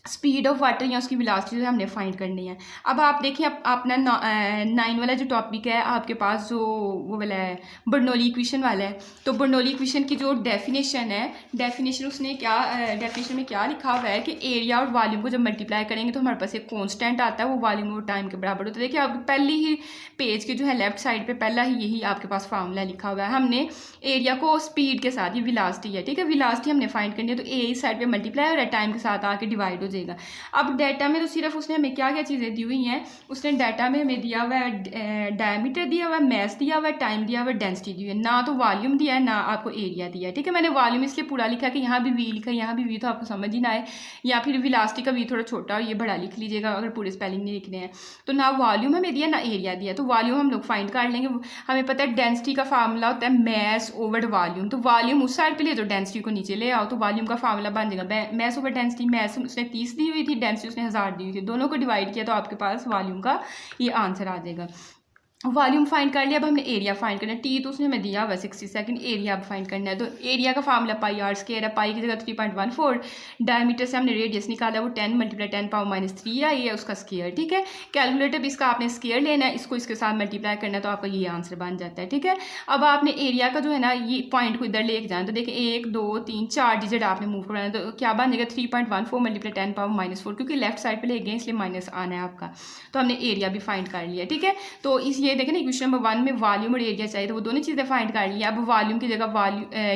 स्पीड ऑफ वाटर या उसकी वेलोसिटी जो हमने फाइंड करनी है। अब आप देखिए अपना 9 वाला जो टॉपिक है आपके पास जो वो वाला है बर्नौली इक्वेशन वाला है। तो बर्नौली इक्वेशन की जो डेफिनेशन है, डेफिनेशन उसने क्या डेफिनेशन में क्या लिखा हुआ है कि एरिया और वॉल्यूम को जब मल्टीप्लाई करेंगे तो हमारे पास एक कांस्टेंट आता है, वो वॉल्यूम और टाइम के बराबर होता है। देखिए आप पहले ही पेज के जो है लेफ्ट साइड पे पहला ही यही आपके पास फार्मूला लिखा हुआ है। हमने एरिया को स्पीड के साथ, ये वेलोसिटी है, ठीक है, वेलोसिटी हमने फाइंड करनी है, तो ए इस साइड पे मल्टीप्लाई हो रहा है, टाइम के साथ आके डिवाइड हो जाएगा। अब डाटा में तो सिर्फ उसने हमें क्या क्या चीज़ें दी हुई हैं, उसने डाटा में हमें दिया हुआ है डायमीटर दिया हुआ है, मैस दिया हुआ है, टाइम दिया हुआ है, डेंसिटी दी हुई है, ना तो वॉल्यूम दिया है ना आपको एरिया दिया है, ठीक है। मैंने वॉल्यूम इसलिए पूरा लिखा कि यहाँ भी वी लिखा है, यहाँ भी वी, तो आपको समझ ही ना आए, या फिर वेलोसिटी का वी थोड़ा छोटा और ये बड़ा लिख लीजिएगा अगर पूरे स्पेलिंग नहीं लिखने हैं। तो ना वॉल्यूम हमें दिया ना एरिया दिया, तो वॉल्यूम हम लोग फाइंड कर लेंगे। हमें पता है डेंसिटी का फार्मूला होता है मैस ओवर वॉल्यूम, तो वॉल्यूम उस साइड पे ले जाओ, डेंसिटी को नीचे ले आओ, तो वॉल्यूम का फार्मूला बन जाएगा मैस ओवर डेंसिटी। मैस उसने 30 दी हुई थी, डेंसिटी उसने 1000 दी हुई थी, दोनों को डिवाइड किया तो आपके पास वॉल्यूम का ये आंसर आ जाएगा। वॉल्यूम फाइंड कर लिया, अब हमने एरिया फाइंड करना है। टी तो उसने हमें दिया हुआ 60 सेकंड, एरिया अब फाइंड करना है। तो एरिया का फार्मूला पाई आर स्क्वायर है, पाई की जगह 3.14, डायमीटर से हमने रेडियस निकाला, वो 10 × 10⁻³ आई है उसका स्क्वायर, ठीक है। कैलकुलेटर इसका आपने स्क्वायर लेना है, इसको इसके साथ मल्टीप्लाई करना है, तो आपका ये आंसर बन जाता है, ठीक है। अब आपने एरिया का जो है ना ये पॉइंट को इधर लेके जाना, तो देखिए 1 2 3 4 डिजिट आपने मूव करवाना है, तो क्या बन जाएगा 3.14 × 10⁻⁴, क्योंकि लेफ्ट साइड पर ले गए इसलिए माइनस आना है आपका। तो हमने एरिया भी फाइंड कर लिया, ठीक है। तो इस ये देखें ना क्वेश्चन नंबर 1 में वॉल्यूम और एरिया चाहिए, तो वो दोनों चीज़ें फाइंड कर ली। अब वॉल्यूम की जगह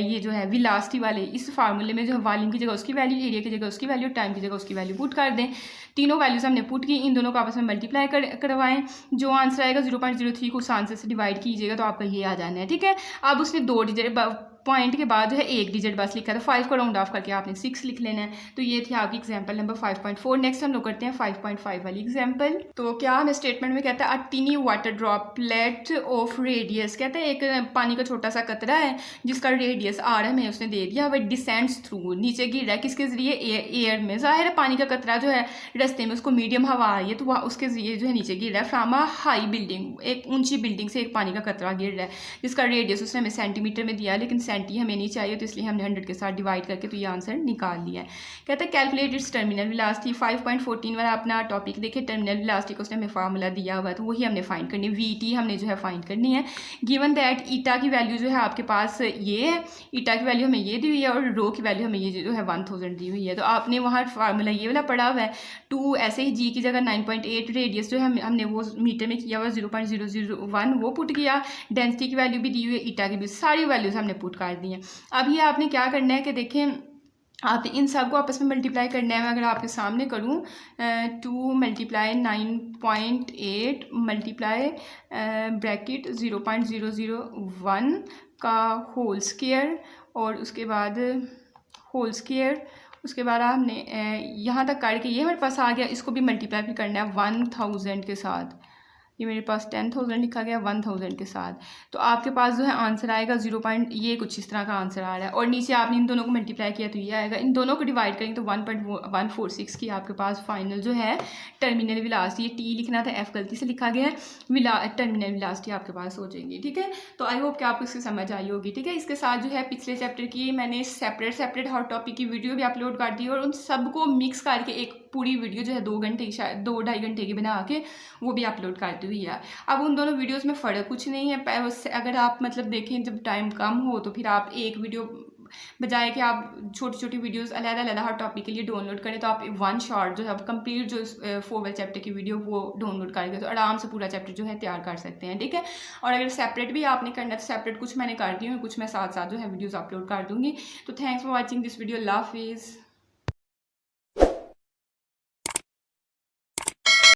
ये जो है वेलोसिटी वाले इस फार्मूले में जो है वॉल्यूम की जगह उसकी वैल्यू, एरिया की जगह उसकी वैल्यू, टाइम की जगह उसकी वैल्यू पुट कर दें। तीनों वैल्यूज हमने पुट की, इन दोनों को आपस में मल्टीप्लाई करवाएं, जो आंसर आएगा 0.03 को उस आंसर से डिवाइड कीजिएगा तो आपका ये आ जाना है, ठीक है। अब उसने 2 डिजिट पॉइंट के बाद जो है 1 डिजिट बस लिखा था, 5 को राउंड ऑफ करके आपने 6 लिख लेना है। तो ये थी आपकी एग्जांपल नंबर 5.4। नेक्स्ट हम लोग करते हैं 5.5 वाली एग्जांपल। तो क्या हमें स्टेटमेंट में कहता है a tiny water droplet of radius, कहते हैं एक पानी का छोटा सा कतरा है जिसका रेडियस आर हमें उसने दे दिया, वह डिसेंड्स थ्रू, नीचे गिर रहा है, किसके जरिए, एयर में। जाहिर है पानी का कतरा जो है रस्ते में उसको मीडियम हवा आ रही है तो वह उसके जरिए जो है नीचे गिर रहा है। फ्रॉम अ हाई बिल्डिंग, एक ऊंची बिल्डिंग से एक पानी का कतरा गिर रहा है जिसका रेडियस उसने हमें सेंटीमीटर में दिया, लेकिन सेंटी हमें नहीं चाहिए तो इसलिए हमने 100 के साथ डिवाइड करके तो ये आंसर निकाल लिया है। कहते हैं कैलकुलेट इट्स टर्मिनल वेलोसिटी। 5.14 वाला अपना टॉपिक देखिए, टर्मिनल वेलोसिटी को उसने हमें फार्मूला दिया हुआ है तो वही हमने फाइंड करनी है, वी हमने जो है फाइंड करनी है। गिवन दैट ईटा की वैल्यू जो है आपके पास ये है, ईटा की वैल्यू हमें ये दी हुई है और रो की वैल्यू हमें ये जो है 1000 दी हुई है। तो आपने वहाँ फार्मूला ये वाला पढ़ा हुआ है 2, ऐसे ही जी की जगह 9.8, रेडियस जो है हमने वो मीटर में किया हुआ 0.001 वो पुट किया, डेंसिटी की वैल्यू भी दी हुई है, ईटा की भी सारी वैल्यूज हमने पुट कर दी हैं। अब ये आपने क्या करना है कि देखें आप इन सब को आपस में मल्टीप्लाई करना है। मैं अगर आपके सामने करूं 2 × 9.8 मल्टीप्लाई ब्रैकेट 0.001 का होल स्क्वायर और उसके बाद होल स्क्वायर, उसके बाद आपने यहाँ तक करके ये मेरे पास आ गया, इसको भी मल्टीप्लाई भी करना है 1000 के साथ। ये मेरे पास 10,000 लिखा गया 1000 के साथ, तो आपके पास जो है आंसर आएगा 0. ये कुछ इस तरह का आंसर आ रहा है। और नीचे आपने इन दोनों को मल्टीप्लाई किया तो ये आएगा, इन दोनों को डिवाइड करेंगे तो 1.146 की आपके पास फाइनल जो है टर्मिनल वेलोसिटी, ये टी लिखना था एफ गलती से लिखा गया है, टर्मिनल वेलोसिटी आपके पास हो जाएगी, ठीक है। तो आई होप कि आपको इसकी समझ आई होगी, ठीक है। इसके साथ जो है पिछले चैप्टर की मैंने सेपरेट हर टॉपिक की वीडियो भी अपलोड कर दी और उन सबको मिक्स करके एक पूरी वीडियो जो है 2 घंटे की, शायद 2-2.5 घंटे की बना के वो भी अपलोड करती हुई है। अब उन दोनों वीडियोस में फ़र्क कुछ नहीं है, अगर आप मतलब देखें जब टाइम कम हो तो फिर आप एक वीडियो बजाय कि आप छोटी छोटी वीडियोस अलग हर टॉपिक के लिए डाउनलोड करें, तो आप 1 शॉट जो है कंप्लीट जो 4 वाले चैप्टर की वीडियो वो डाउनलोड करके तो आराम से पूरा चैप्टर जो है तैयार कर सकते हैं, ठीक है। और अगर सेपरेट भी आपने करना है तो सेपरेट कुछ मैंने कर दी हूँ, कुछ मैं साथ साथ जो है वीडियोज़ अपलोड कर दूँगी। तो thanks for watching this video, अल्लाह हाफिज़।